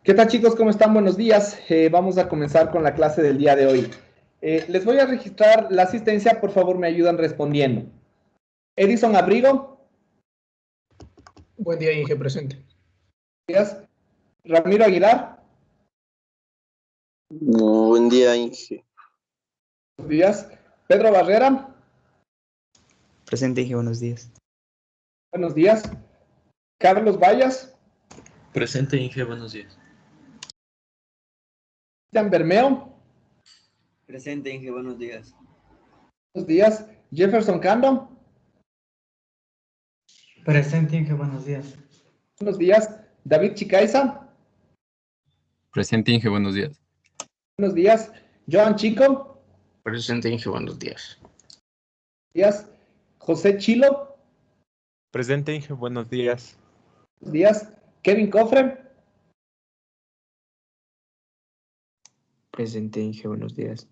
¿Qué tal, chicos? ¿Cómo están? Buenos días. Vamos a comenzar con la clase del día de hoy. Les voy a registrar la asistencia. Por favor, me ayudan respondiendo. Edison Abrigo. Buen día, Inge, presente. Buenos días. Ramiro Aguilar. Buen día, Inge. Buenos días. Pedro Barrera. Presente, Inge, buenos días. Buenos días. Carlos Vallas. Presente, Inge, buenos días. Cristian Bermeo. Presente, Inge, buenos días. Buenos días. Jefferson Cando. Presente, Inge, buenos días. Buenos días. David Chicaiza. Presente, Inge, buenos días. Buenos días. Joan Chico. Presente, Inge, buenos días. Buenos días. José Chilo. Presente, Inge, buenos días. Buenos días. Kevin Cofre. Presente, Inge, buenos días.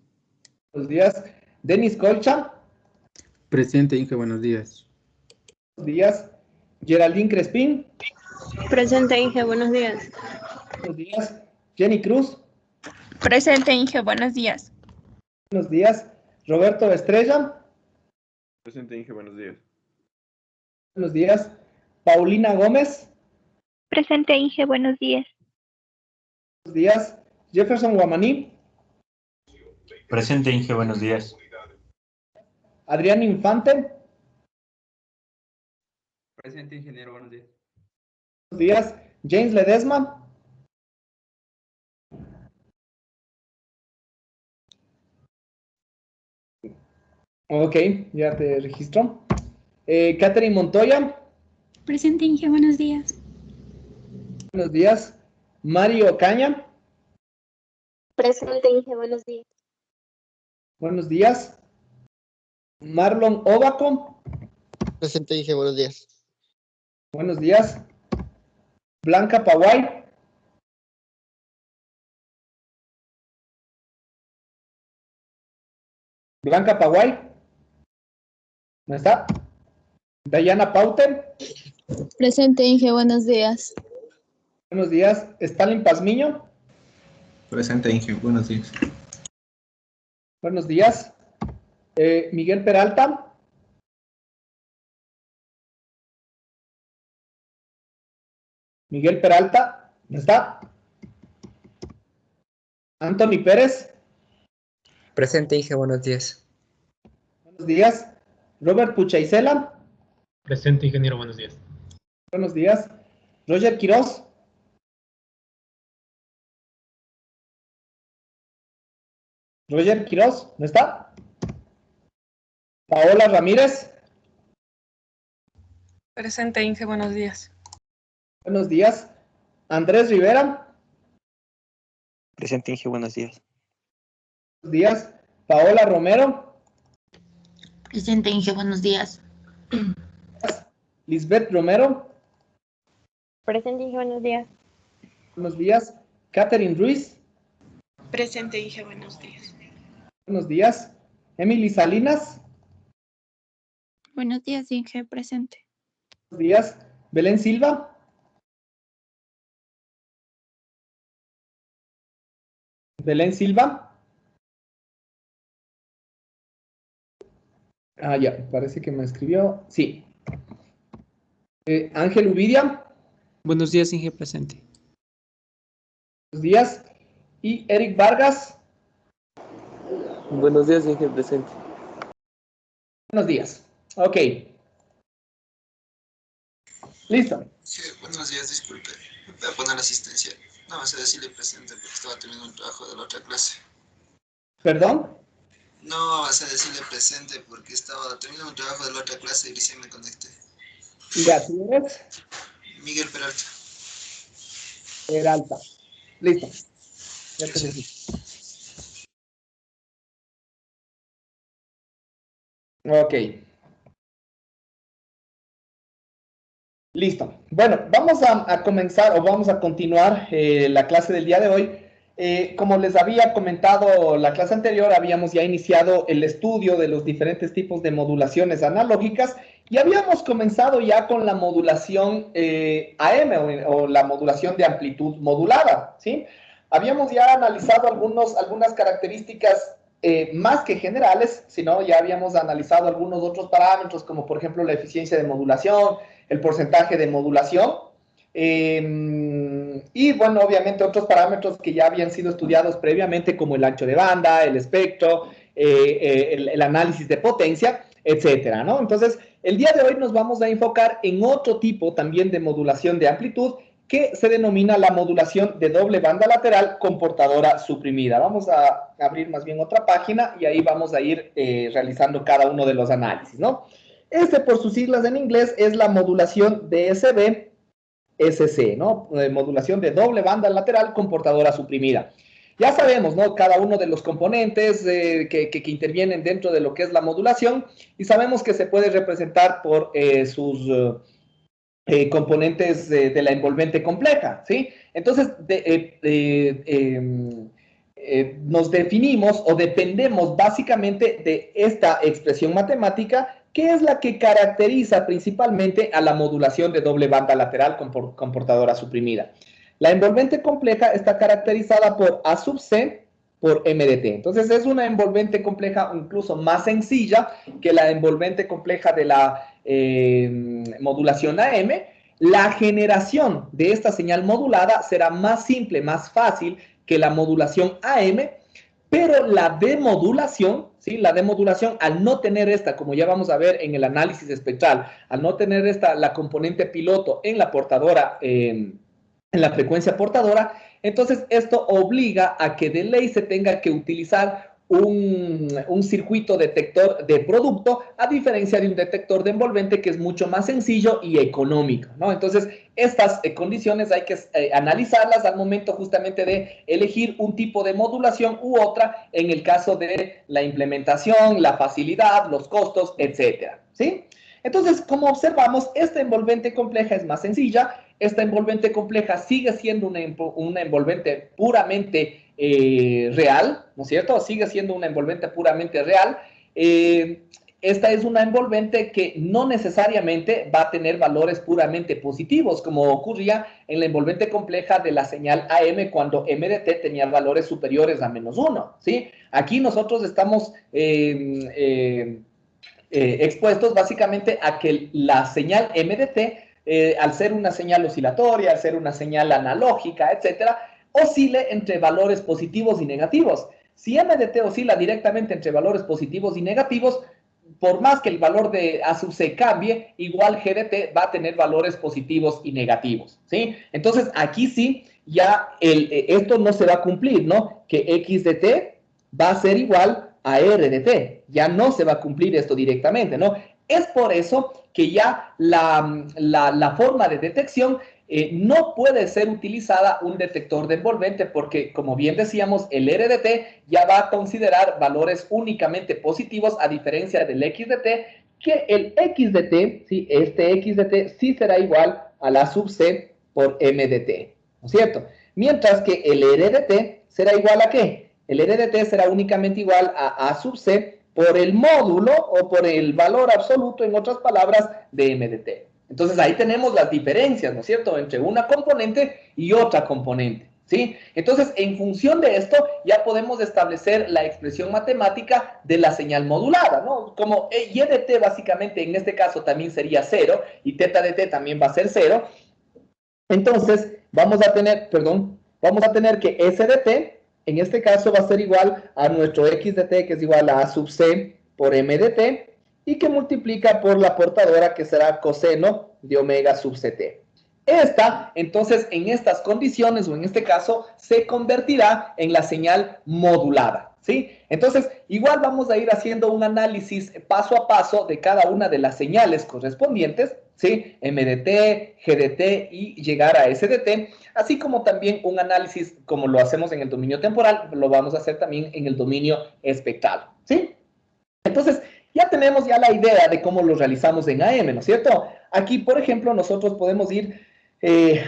Buenos días. Denis Colcha. Presente, Inge, buenos días. Buenos días. Geraldine Crespín. Presente, Inge, buenos días. Buenos días. Jenny Cruz. Presente, Inge, buenos días. Buenos días. Roberto Estrella. Presente, Inge, buenos días. Buenos días. Paulina Gómez. Presente, Inge, buenos días. Buenos días. Jefferson Guamaní. Presente, Inge, buenos días. Adrián Infante. Presente, ingeniero, buenos días. Buenos días. James Ledesma. Ok, ya te registro. Catherine Montoya. Presente, Inge, buenos días. Buenos días. Mario Caña. Presente, Inge, buenos días. Buenos días. Marlon Obaco. Presente, Inge, buenos días. Buenos días. Blanca Paway. Blanca Paway. ¿No está? Dayana Pauten. Presente, Inge, buenos días. Buenos días. Stalin Pazmiño. Presente, Inge, buenos días. Buenos días. Miguel Peralta. Miguel Peralta. ¿No está? Anthony Pérez. Presente, Inge, buenos días. Buenos días. Robert Puchaisela. Presente, ingeniero, buenos días. Buenos días. Roger Quiroz. Roger Quiroz, ¿no está? Paola Ramírez. Presente, Inge, buenos días. Buenos días. Andrés Rivera. Presente, Inge, buenos días. Buenos días. Paola Romero. Presente, Inge, buenos días. Lisbeth Romero. Presente, Inge, buenos días. Buenos días. Catherine Ruiz. Presente, Inge, buenos días. Buenos días. Emily Salinas. Buenos días, Inge, presente. Buenos días. Belén Silva. Belén Silva. Ah, ya, parece que me escribió. Sí. Ángel Uvidia. Buenos días, Inge, presente. Buenos días. Y Eric Vargas. Buenos días, Inge, presente. Buenos días. Ok. Listo. Sí, buenos días, disculpe. Me voy a poner asistencia. No vas a decirle presente porque estaba teniendo un trabajo de la otra clase. ¿Perdón? No vas a decirle presente porque estaba terminando un trabajo de la otra clase y recién me conecté. Ya, ¿tú eres? Miguel Peralta. Peralta. Listo. Ya te Gracias. registro. Ok. Listo. Bueno, vamos a comenzar o vamos a continuar la clase del día de hoy. Como les había comentado la clase anterior, habíamos ya iniciado el estudio de los diferentes tipos de modulaciones analógicas Y habíamos comenzado ya con la modulación AM o la modulación de amplitud modulada, ¿sí? Habíamos ya analizado algunas características más que generales, sino ya habíamos analizado algunos otros parámetros, como por ejemplo la eficiencia de modulación, el porcentaje de modulación, y bueno, obviamente otros parámetros que ya habían sido estudiados previamente, como el ancho de banda, el espectro, el análisis de potencia, etcétera, ¿no? Entonces, el día de hoy nos vamos a enfocar en otro tipo también de modulación de amplitud que se denomina la modulación de doble banda lateral con portadora suprimida. Vamos a abrir más bien otra página y ahí vamos a ir realizando cada uno de los análisis, ¿no? Este, por sus siglas en inglés, es la modulación DSB-SC, ¿no? Modulación de doble banda lateral con portadora suprimida. Ya sabemos, ¿no? Cada uno de los componentes que intervienen dentro de lo que es la modulación, y sabemos que se puede representar por sus componentes de la envolvente compleja, ¿sí? Entonces, nos definimos o dependemos básicamente de esta expresión matemática, que es la que caracteriza principalmente a la modulación de doble banda lateral con portadora suprimida. La envolvente compleja está caracterizada por A sub C por MDT. Entonces, es una envolvente compleja incluso más sencilla que la envolvente compleja de la modulación AM. La generación de esta señal modulada será más simple, más fácil que la modulación AM, pero la demodulación, ¿sí? La demodulación, al no tener esta, como ya vamos a ver en el análisis espectral, al no tener esta, la componente piloto en la portadora, en la frecuencia portadora, entonces esto obliga a que de ley se tenga que utilizar un circuito detector de producto, a diferencia de un detector de envolvente que es mucho más sencillo y económico, ¿no? Entonces, estas condiciones hay que analizarlas al momento justamente de elegir un tipo de modulación u otra en el caso de la implementación, la facilidad, los costos, etcétera, ¿sí? Entonces, como observamos, esta envolvente compleja es más sencilla. Esta envolvente compleja sigue siendo una envolvente puramente real, ¿no es cierto? Sigue siendo una envolvente puramente real. Esta es una envolvente que no necesariamente va a tener valores puramente positivos, como ocurría en la envolvente compleja de la señal AM cuando MDT tenía valores superiores a -1, ¿sí? Aquí nosotros estamos expuestos básicamente a que la señal MDT, al ser una señal oscilatoria, al ser una señal analógica, etcétera, oscile entre valores positivos y negativos. Si MDT oscila directamente entre valores positivos y negativos, por más que el valor de A sub C cambie, igual GDT va a tener valores positivos y negativos, ¿sí? Entonces, aquí sí, ya esto no se va a cumplir, ¿no? Que XDT va a ser igual a RDT. Ya no se va a cumplir esto directamente, ¿no? Es por eso que ya la forma de detección no puede ser utilizada un detector de envolvente porque, como bien decíamos, el RDT ya va a considerar valores únicamente positivos a diferencia del XDT, que el XDT, ¿sí? Este XDT sí será igual a la sub C por MDT, ¿no es cierto? Mientras que el RDT será igual a ¿qué? El RDT será únicamente igual a A sub C por el módulo o por el valor absoluto, en otras palabras, de MDT. Entonces, ahí tenemos las diferencias, ¿no es cierto?, entre una componente y otra componente, ¿sí? Entonces, en función de esto, ya podemos establecer la expresión matemática de la señal modulada, ¿no? Como YDT, básicamente, en este caso, también sería 0, y θ de t también va a ser 0. Entonces, vamos a tener que S de t, en este caso, va a ser igual a nuestro X de t, que es igual a A sub C por M de t, y que multiplica por la portadora, que será coseno de omega sub ct. Esta, entonces, en estas condiciones, o en este caso, se convertirá en la señal modulada, ¿sí? Entonces, igual vamos a ir haciendo un análisis paso a paso de cada una de las señales correspondientes, ¿sí? MDT, GDT y llegar a SDT, así como también un análisis, como lo hacemos en el dominio temporal, lo vamos a hacer también en el dominio espectral, ¿sí? Entonces, ya tenemos la idea de cómo lo realizamos en AM, ¿no es cierto? Aquí, por ejemplo, nosotros podemos ir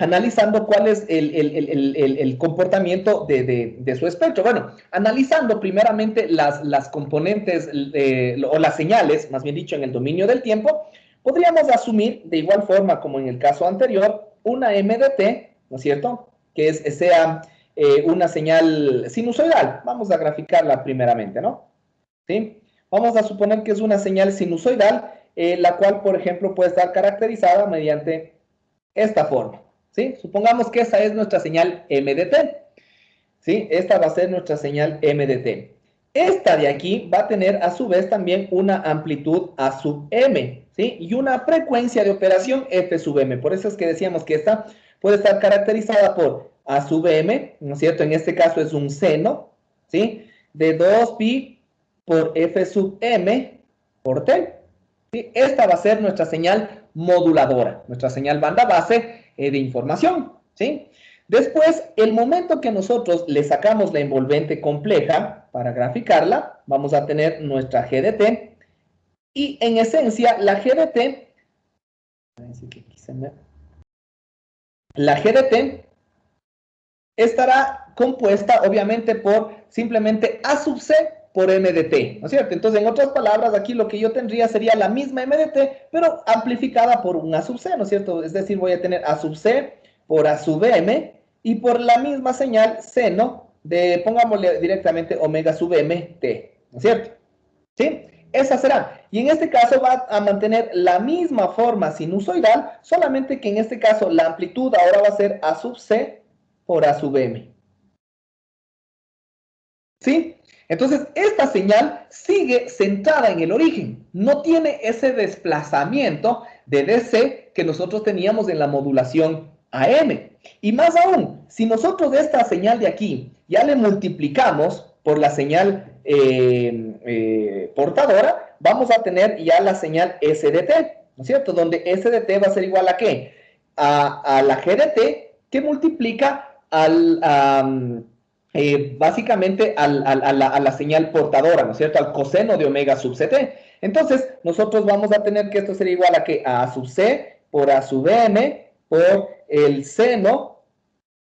analizando cuál es el comportamiento de su espectro. Bueno, analizando primeramente las componentes o las señales, más bien dicho, en el dominio del tiempo, podríamos asumir, de igual forma como en el caso anterior, una m de t, ¿no es cierto? Que sea una señal sinusoidal. Vamos a graficarla primeramente, ¿no? ¿Sí? Vamos a suponer que es una señal sinusoidal, la cual, por ejemplo, puede estar caracterizada mediante esta forma, ¿sí? Supongamos que esa es nuestra señal m de t, ¿sí? Esta va a ser nuestra señal m de t. Esta de aquí va a tener, a su vez, también una amplitud a sub m, ¿sí? Y una frecuencia de operación f sub m. Por eso es que decíamos que esta puede estar caracterizada por a sub m, ¿no es cierto? En este caso es un seno, ¿sí? De 2pi por f sub m por t. ¿Sí? Esta va a ser nuestra señal moduladora, nuestra señal banda base de información, ¿sí? Después, el momento que nosotros le sacamos la envolvente compleja para graficarla, vamos a tener nuestra g de t, y en esencia la g de t, la g de t estará compuesta obviamente por simplemente a sub c por m de t, ¿no es cierto? Entonces, en otras palabras, aquí lo que yo tendría sería la misma m de t, pero amplificada por un a sub c, ¿no es cierto? Es decir, voy a tener a sub c por a sub m y por la misma señal seno de, pongámosle directamente omega sub m t, ¿no es cierto? ¿Sí? Esa será. Y en este caso va a mantener la misma forma sinusoidal, solamente que en este caso la amplitud ahora va a ser a sub c por a sub m. ¿Sí? Entonces, esta señal sigue centrada en el origen. No tiene ese desplazamiento de DC que nosotros teníamos en la modulación AM. Y más aún, si nosotros esta señal de aquí ya le multiplicamos por la señal portadora, vamos a tener ya la señal S de T, ¿no es cierto? Donde S de T va a ser igual a ¿qué? A la G de T que multiplica básicamente a la señal portadora, ¿no es cierto? Al coseno de omega sub ct. Entonces, nosotros vamos a tener que esto sería igual a ¿qué? A sub c por a sub m por el seno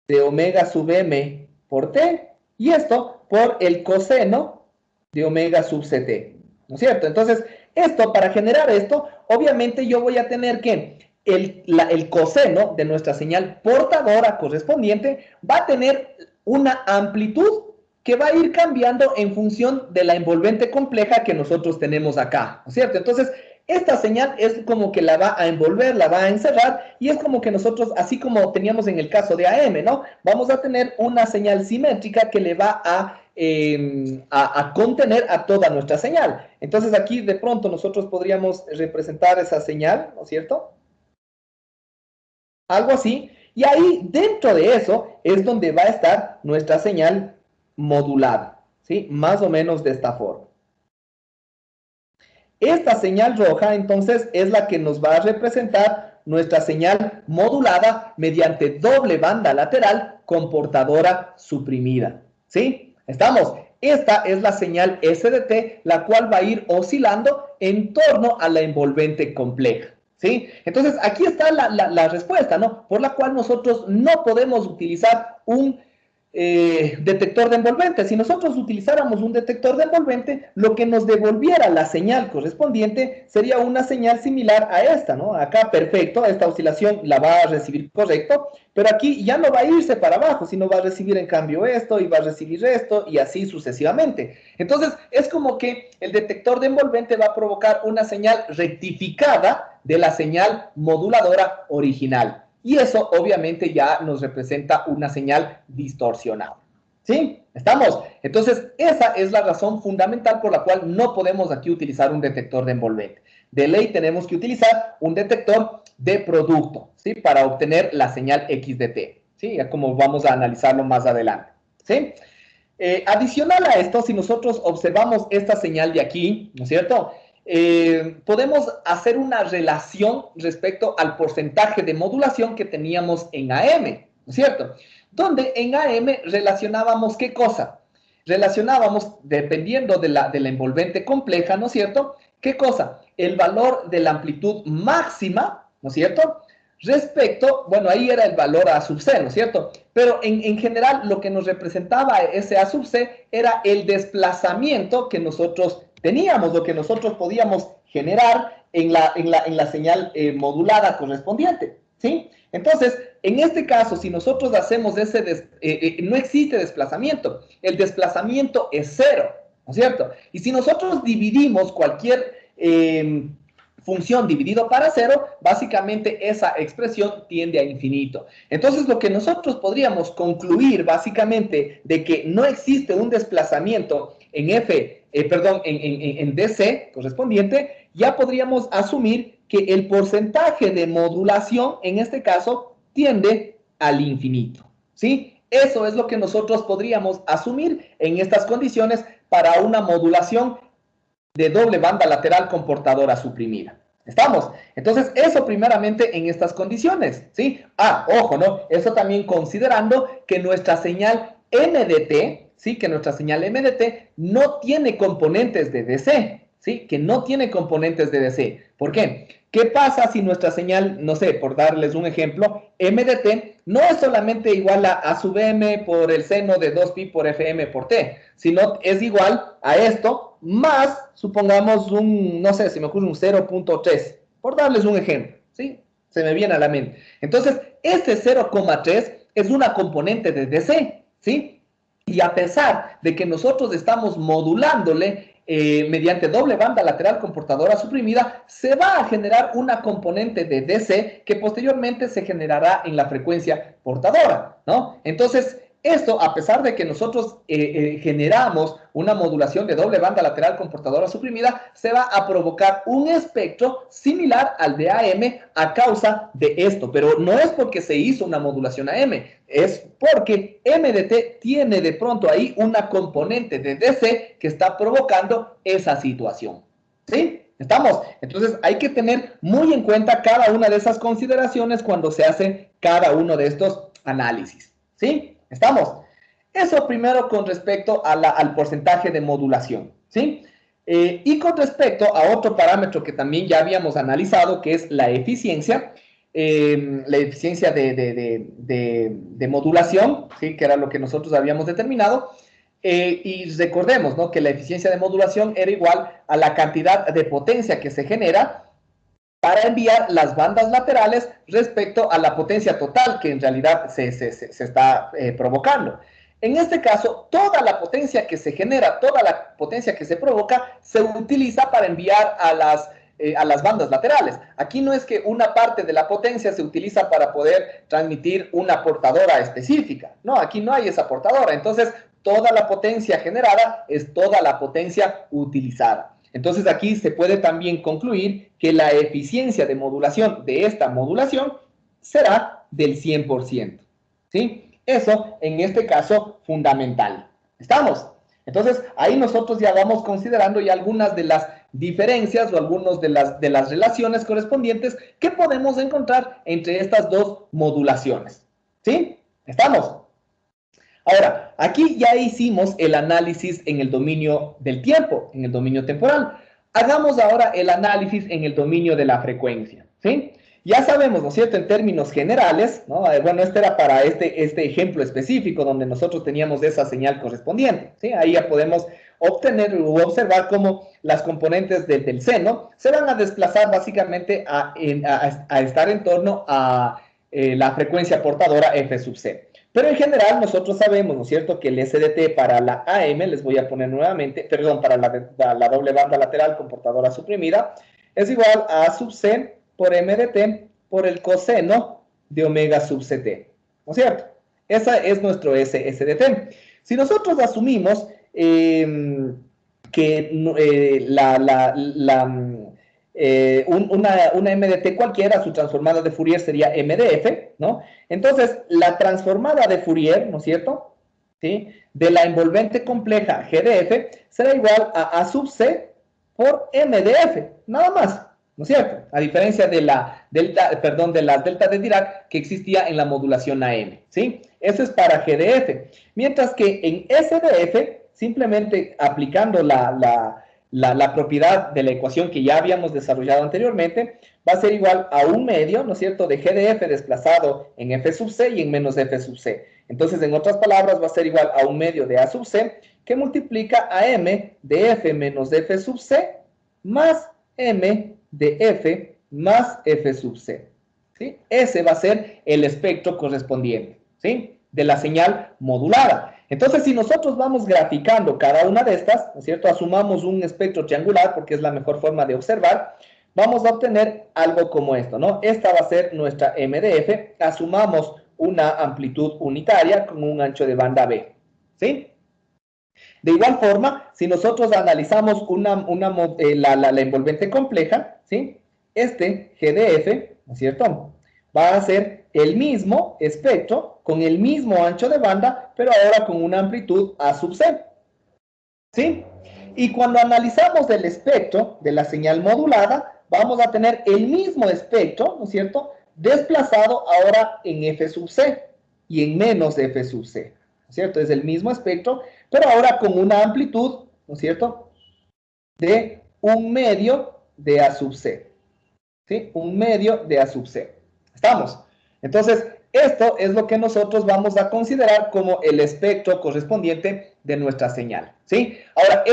de omega sub m por t, y esto por el coseno de omega sub ct, ¿no es cierto? Entonces, esto, para generar esto, obviamente yo voy a tener que el coseno de nuestra señal portadora correspondiente va a tener una amplitud que va a ir cambiando en función de la envolvente compleja que nosotros tenemos acá, ¿no es cierto? Entonces, esta señal es como que la va a envolver, la va a encerrar, y es como que nosotros, así como teníamos en el caso de AM, ¿no? Vamos a tener una señal simétrica que le va a contener a toda nuestra señal. Entonces, aquí de pronto nosotros podríamos representar esa señal, ¿no es cierto? Algo así. Y ahí, dentro de eso, es donde va a estar nuestra señal modulada, ¿sí? Más o menos de esta forma. Esta señal roja, entonces, es la que nos va a representar nuestra señal modulada mediante doble banda lateral con portadora suprimida, ¿sí? ¿Estamos? Esta es la señal S de T, la cual va a ir oscilando en torno a la envolvente compleja, ¿sí? Entonces, aquí está la respuesta, ¿no? Por la cual nosotros no podemos utilizar un detector de envolvente. Si nosotros utilizáramos un detector de envolvente, lo que nos devolviera la señal correspondiente sería una señal similar a esta, ¿no? Acá, perfecto, esta oscilación la va a recibir correcto, pero aquí ya no va a irse para abajo, sino va a recibir en cambio esto, y va a recibir esto, y así sucesivamente. Entonces, es como que el detector de envolvente va a provocar una señal rectificada de la señal moduladora original. Y eso obviamente ya nos representa una señal distorsionada. ¿Sí? ¿Estamos? Entonces, esa es la razón fundamental por la cual no podemos aquí utilizar un detector de envolvente. De ley tenemos que utilizar un detector de producto, ¿sí? Para obtener la señal X de T. ¿Sí? Ya como vamos a analizarlo más adelante. ¿Sí? Adicional a esto, si nosotros observamos esta señal de aquí, ¿no es cierto?, podemos hacer una relación respecto al porcentaje de modulación que teníamos en AM, ¿no es cierto? Donde en AM relacionábamos ¿qué cosa? Relacionábamos, dependiendo de la envolvente compleja, ¿no es cierto? ¿Qué cosa? El valor de la amplitud máxima, ¿no es cierto?, respecto, bueno, ahí era el valor A sub C, ¿no es cierto? Pero en general lo que nos representaba ese A sub C era el desplazamiento que nosotros teníamos, lo que nosotros podíamos generar en la señal modulada correspondiente, ¿sí? Entonces, en este caso, si nosotros hacemos no existe desplazamiento, el desplazamiento es cero, ¿no es cierto? Y si nosotros dividimos cualquier función dividido para cero, básicamente esa expresión tiende a infinito. Entonces, lo que nosotros podríamos concluir básicamente de que no existe un desplazamiento en en DC correspondiente, ya podríamos asumir que el porcentaje de modulación, en este caso, tiende al infinito, ¿sí? Eso es lo que nosotros podríamos asumir en estas condiciones para una modulación de doble banda lateral con portadora suprimida. ¿Estamos? Entonces, eso primeramente en estas condiciones, ¿sí? Ojo, ¿no? Eso también considerando que nuestra señal MDT, ¿sí? Que nuestra señal MDT no tiene componentes de DC, ¿sí? Que no tiene componentes de DC. ¿Por qué? ¿Qué pasa si nuestra señal, no sé, por darles un ejemplo, MDT no es solamente igual a sub m por el seno de 2pi por fm por t, sino es igual a esto más, supongamos no sé, se me ocurre un 0.3, por darles un ejemplo, ¿sí? Se me viene a la mente. Entonces, este 0,3 es una componente de DC, ¿sí? Y a pesar de que nosotros estamos modulándole mediante doble banda lateral con portadora suprimida, se va a generar una componente de DC que posteriormente se generará en la frecuencia portadora, ¿no? Entonces, esto, a pesar de que nosotros generamos una modulación de doble banda lateral con portadora suprimida, se va a provocar un espectro similar al de AM a causa de esto. Pero no es porque se hizo una modulación AM, es porque MDT tiene de pronto ahí una componente de DC que está provocando esa situación. ¿Sí? ¿Estamos? Entonces hay que tener muy en cuenta cada una de esas consideraciones cuando se hace cada uno de estos análisis. ¿Sí? ¿Estamos? Eso primero con respecto a al porcentaje de modulación, ¿sí? Y con respecto a otro parámetro que también ya habíamos analizado, que es la eficiencia de modulación, ¿sí? Que era lo que nosotros habíamos determinado. Y recordemos, ¿no? Que la eficiencia de modulación era igual a la cantidad de potencia que se genera para enviar las bandas laterales respecto a la potencia total que en realidad se está provocando. En este caso, toda la potencia que se genera, toda la potencia que se provoca, se utiliza para enviar a las bandas laterales. Aquí no es que una parte de la potencia se utiliza para poder transmitir una portadora específica. No, aquí no hay esa portadora. Entonces, toda la potencia generada es toda la potencia utilizada. Entonces aquí se puede también concluir que la eficiencia de modulación de esta modulación será del 100%, ¿sí? Eso, en este caso, fundamental. ¿Estamos? Entonces, ahí nosotros ya vamos considerando ya algunas de las diferencias o algunas de las relaciones correspondientes que podemos encontrar entre estas dos modulaciones, ¿sí? ¿Estamos? Ahora, aquí ya hicimos el análisis en el dominio del tiempo, en el dominio temporal. Hagamos ahora el análisis en el dominio de la frecuencia, ¿sí? Ya sabemos, ¿no es cierto?, en términos generales, ¿no? Bueno, este era para este ejemplo específico donde nosotros teníamos esa señal correspondiente, ¿sí? Ahí ya podemos obtener o observar cómo las componentes del seno se van a desplazar básicamente a estar en torno a la frecuencia portadora F sub c. Pero en general nosotros sabemos, ¿no es cierto?, que el SDT para la AM, les voy a poner nuevamente, perdón, para la doble banda lateral con portadora suprimida, es igual a A sub C por MDT por el coseno de omega sub CT, ¿no es cierto? Ese es nuestro SDT. Si nosotros asumimos que una MDT cualquiera, su transformada de Fourier sería MDF, ¿no? Entonces, la transformada de Fourier, ¿no es cierto?, ¿sí?, de la envolvente compleja GDF será igual a sub C por MDF, nada más, ¿no es cierto? A diferencia de las deltas de Dirac que existía en la modulación AM, ¿sí? Eso es para GDF. Mientras que en SDF, simplemente aplicando la propiedad de la ecuación que ya habíamos desarrollado anteriormente, va a ser igual a 1/2, ¿no es cierto?, de GDF desplazado en F sub C y en menos F sub C. Entonces, en otras palabras, va a ser igual a 1/2 de A sub C, que multiplica a M de F menos F sub C más M de F más F sub C. ¿Sí? Ese va a ser el espectro correspondiente, ¿sí? De la señal modulada. Entonces, si nosotros vamos graficando cada una de estas, ¿no es cierto? Asumamos un espectro triangular porque es la mejor forma de observar, vamos a obtener algo como esto, ¿no? Esta va a ser nuestra MDF, asumamos una amplitud unitaria con un ancho de banda B, ¿sí? De igual forma, si nosotros analizamos la envolvente compleja, ¿sí? Este GDF, ¿no es cierto? Va a ser el mismo espectro con el mismo ancho de banda, pero ahora con una amplitud A sub C, ¿sí? Y cuando analizamos el espectro de la señal modulada, vamos a tener el mismo espectro, ¿no es cierto?, desplazado ahora en F sub C y en menos F sub C, ¿no es cierto? Es el mismo espectro, pero ahora con una amplitud, ¿no es cierto?, de 1/2 de A sub C, ¿sí? 1/2 de A sub C. ¿Estamos? Entonces, esto es lo que nosotros vamos a considerar como el espectro correspondiente de nuestra señal, ¿sí? Ahora,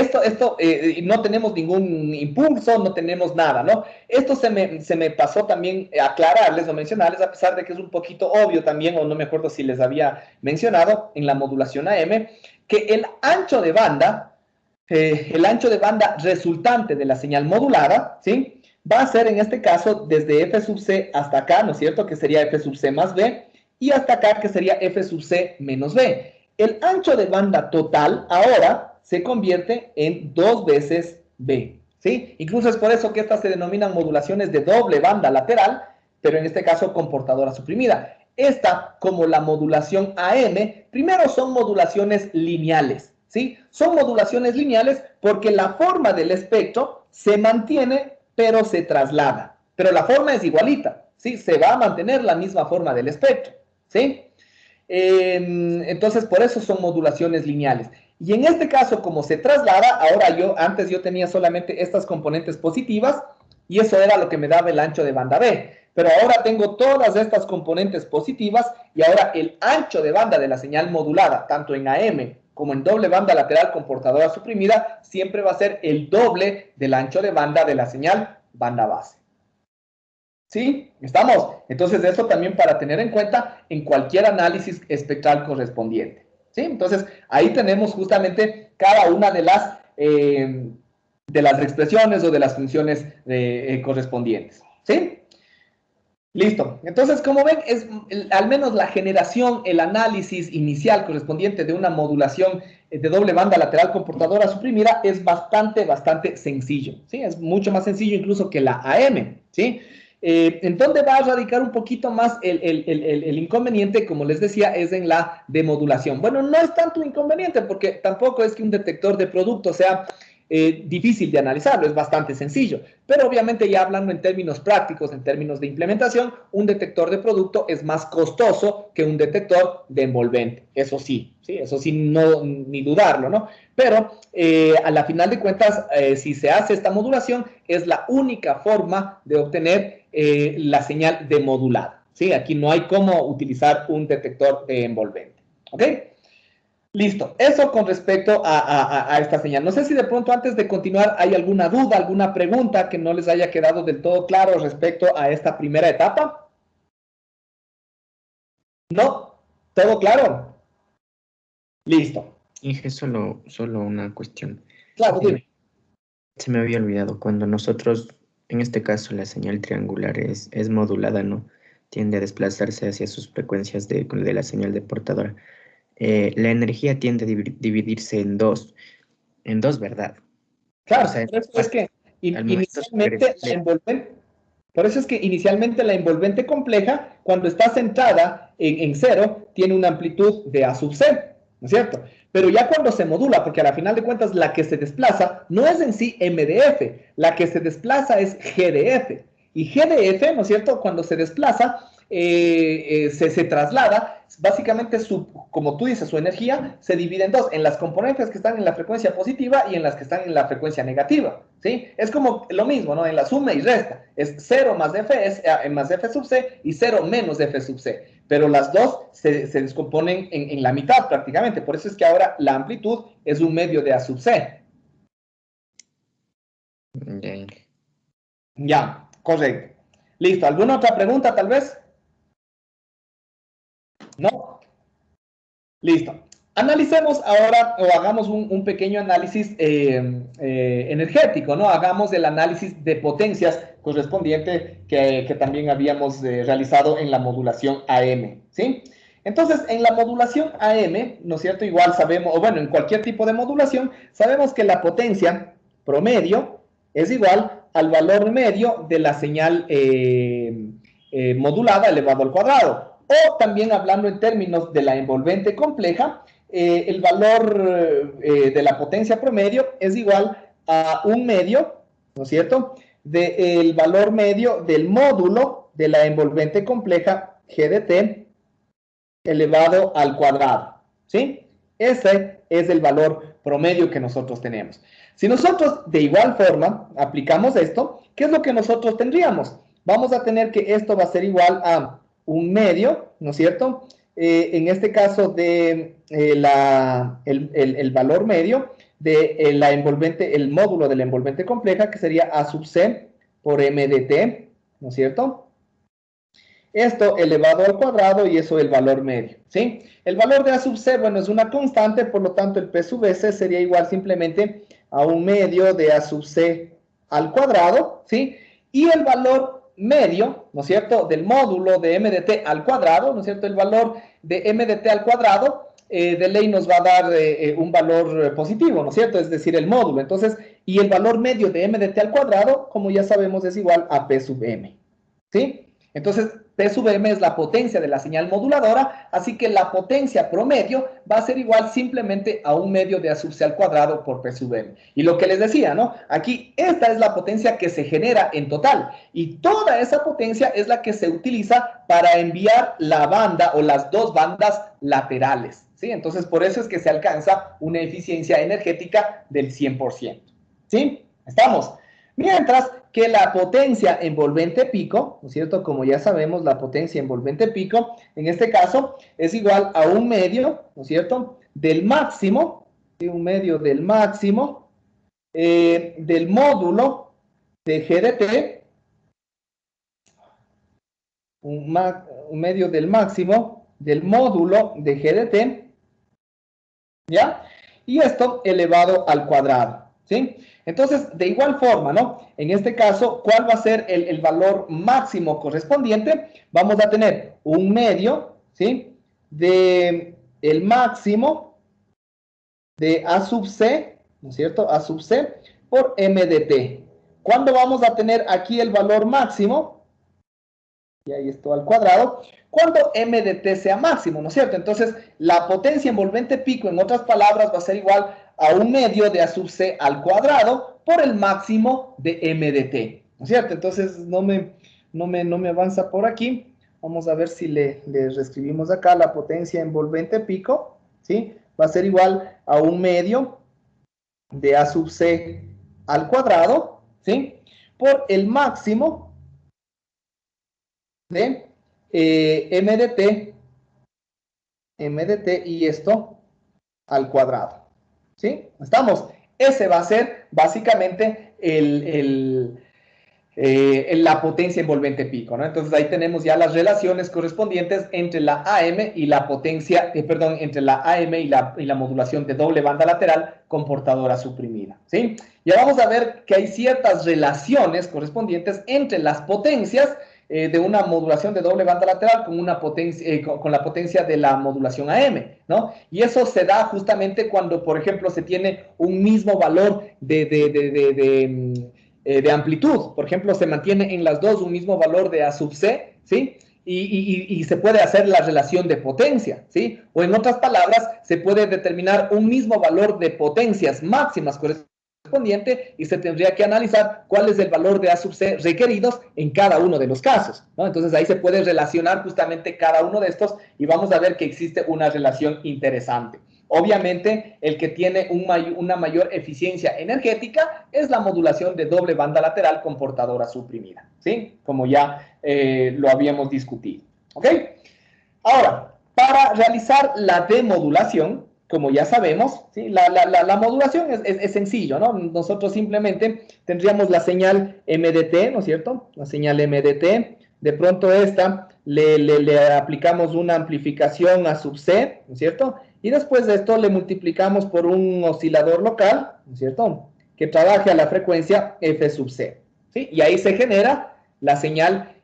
no tenemos ningún impulso, no tenemos nada, ¿no? Esto se me pasó también aclararles o mencionarles, a pesar de que es un poquito obvio también, o no me acuerdo si les había mencionado en la modulación AM, que el ancho de banda resultante de la señal modulada, ¿sí?, va a ser en este caso desde F sub C hasta acá, ¿no es cierto?, que sería F sub C más B, y hasta acá, que sería F sub C menos B. El ancho de banda total ahora se convierte en 2 veces B, ¿sí? Incluso es por eso que estas se denominan modulaciones de doble banda lateral, pero en este caso con portadora suprimida. Esta, como la modulación AM, primero son modulaciones lineales, ¿sí? Son modulaciones lineales porque la forma del espectro se mantiene, pero se traslada. Pero la forma es igualita, ¿sí? Se va a mantener la misma forma del espectro, ¿sí? Entonces, por eso son modulaciones lineales. Y en este caso, como se traslada, ahora antes yo tenía solamente estas componentes positivas, y eso era lo que me daba el ancho de banda B. Pero ahora tengo todas estas componentes positivas, y ahora el ancho de banda de la señal modulada, tanto en AM como en doble banda lateral con portadora suprimida, siempre va a ser el doble del ancho de banda de la señal banda base. ¿Sí? ¿Estamos? Entonces, eso también para tener en cuenta en cualquier análisis espectral correspondiente. ¿Sí? Entonces, ahí tenemos justamente cada una de las expresiones o de las funciones correspondientes. ¿Sí? Listo. Entonces, como ven, al menos la generación, el análisis inicial correspondiente de una modulación de doble banda lateral con portadora suprimida es bastante sencillo, ¿sí? Es mucho más sencillo incluso que la AM, ¿sí? ¿En dónde va a radicar un poquito más el inconveniente? Como les decía, es en la demodulación. Bueno, no es tanto inconveniente porque tampoco es que un detector de producto sea difícil de analizarlo, es bastante sencillo, pero obviamente ya hablando en términos prácticos, en términos de implementación, un detector de producto es más costoso que un detector de envolvente, eso sí, no, ni dudarlo, ¿no? Pero a la final de cuentas, si se hace esta modulación, es la única forma de obtener la señal demodulada, ¿sí? Aquí no hay cómo utilizar un detector de envolvente, ¿ok? Listo, eso con respecto a esta señal. No sé si de pronto antes de continuar hay alguna duda, alguna pregunta que no les haya quedado del todo claro respecto a esta primera etapa. ¿No? ¿Todo claro? Listo. Inge, solo una cuestión. Claro, dime. Se me había olvidado, cuando nosotros, en este caso la señal triangular es modulada, ¿no? Tiende a desplazarse hacia sus frecuencias de la señal de portadora. La energía tiende a dividirse en dos, ¿verdad? Claro, o sea, por eso es que inicialmente la envolvente compleja, cuando está centrada en cero, tiene una amplitud de A sub C, ¿no es cierto? Pero ya cuando se modula, porque a la final de cuentas la que se desplaza no es en sí MDF, la que se desplaza es GDF. Y GDF, ¿no es cierto?, cuando se desplaza, se traslada, básicamente, como tú dices, su energía se divide en dos, en las componentes que están en la frecuencia positiva y en las que están en la frecuencia negativa, ¿sí? Es como lo mismo, ¿no? En la suma y resta, es 0 más F, más F sub C y 0 menos F sub C, pero las dos se descomponen en la mitad prácticamente, por eso es que ahora la amplitud es 1/2 de A sub C. Bien. Ya, correcto. Listo. ¿Alguna otra pregunta tal vez? ¿No? Listo. Analicemos ahora o hagamos un pequeño análisis energético, ¿no? Hagamos el análisis de potencias correspondiente que también habíamos realizado en la modulación AM, ¿sí? Entonces, en la modulación AM, ¿no es cierto? Igual sabemos, o bueno, en cualquier tipo de modulación, sabemos que la potencia promedio es igual al valor medio de la señal modulada elevado al cuadrado. O también hablando en términos de la envolvente compleja, el valor de la potencia promedio es igual a un medio, ¿no es cierto?, del valor medio del módulo de la envolvente compleja G de T elevado al cuadrado, ¿sí? Ese es el valor promedio que nosotros tenemos. Si nosotros de igual forma aplicamos esto, ¿qué es lo que nosotros tendríamos? Vamos a tener que esto va a ser igual a un medio, ¿no es cierto?, en este caso de el valor medio de la envolvente, el módulo de la envolvente compleja, que sería A sub C por M de T, ¿no es cierto? Esto elevado al cuadrado y eso el valor medio, ¿sí? El valor de A sub C, bueno, es una constante, por lo tanto el P sub S sería igual simplemente a un medio de A sub C al cuadrado, ¿sí? Y el valor medio, ¿no es cierto?, del módulo de M de T al cuadrado, ¿no es cierto?, el valor de M de T al cuadrado de ley nos va a dar un valor positivo, ¿no es cierto?, es decir, el módulo. Entonces, y el valor medio de M de T al cuadrado, como ya sabemos, es igual a P sub M, ¿sí? Entonces, P sub M es la potencia de la señal moduladora, así que la potencia promedio va a ser igual simplemente a un medio de A sub C al cuadrado por P sub M. Y lo que les decía, ¿no? Aquí, esta es la potencia que se genera en total, y toda esa potencia es la que se utiliza para enviar la banda o las dos bandas laterales, ¿sí? Entonces, por eso es que se alcanza una eficiencia energética del 100%, ¿sí? ¿Estamos? Mientras que la potencia envolvente pico, ¿no es cierto? Como ya sabemos, la potencia envolvente pico, en este caso, es igual a un medio, ¿no es cierto?, del máximo, ¿sí? Un medio del máximo, del módulo de G de T, un medio del máximo del módulo de G de T, ¿ya? Y esto elevado al cuadrado, ¿sí? Entonces, de igual forma, ¿no? En este caso, ¿cuál va a ser el valor máximo correspondiente? Vamos a tener un medio, ¿sí?, de el máximo de A sub C, ¿no es cierto?, A sub C por M de T. ¿Cuándo vamos a tener aquí el valor máximo? Y ahí esto al cuadrado. Cuando M de T sea máximo, ¿no es cierto? Entonces, la potencia envolvente pico, en otras palabras, va a ser igual a un medio de A sub C al cuadrado por el máximo de M de T, ¿no es cierto? Entonces, no me avanza por aquí. Vamos a ver si le reescribimos acá la potencia envolvente pico, ¿sí? Va a ser igual a un medio de A sub C al cuadrado, ¿sí?, por el máximo de M de T y esto al cuadrado, ¿sí? ¿Estamos? Ese va a ser básicamente la potencia envolvente pico, ¿no? Entonces ahí tenemos ya las relaciones correspondientes entre la AM y la potencia, entre la AM y la modulación de doble banda lateral con portadora suprimida, ¿sí? Ya vamos a ver que hay ciertas relaciones correspondientes entre las potencias de una modulación de doble banda lateral con una potencia, con la potencia de la modulación AM, ¿no? Y eso se da justamente cuando, por ejemplo, se tiene un mismo valor de amplitud. Por ejemplo, se mantiene en las dos un mismo valor de A sub C, ¿sí? Y se puede hacer la relación de potencia, ¿sí? O en otras palabras, se puede determinar un mismo valor de potencias máximas correspondiente y se tendría que analizar cuál es el valor de A sub C requeridos en cada uno de los casos, ¿no? Entonces ahí se puede relacionar justamente cada uno de estos y vamos a ver que existe una relación interesante. Obviamente, el que tiene una mayor eficiencia energética es la modulación de doble banda lateral con portadora suprimida, ¿sí? Como ya lo habíamos discutido, ¿ok? Ahora, para realizar la demodulación, como ya sabemos, ¿sí? La modulación es sencillo, ¿no? Nosotros simplemente tendríamos la señal MDT, ¿no es cierto? La señal MDT, de pronto esta le aplicamos una amplificación a sub C, ¿no es cierto? Y después de esto le multiplicamos por un oscilador local, ¿no es cierto?, que trabaje a la frecuencia F sub C, ¿sí? Y ahí se genera la señal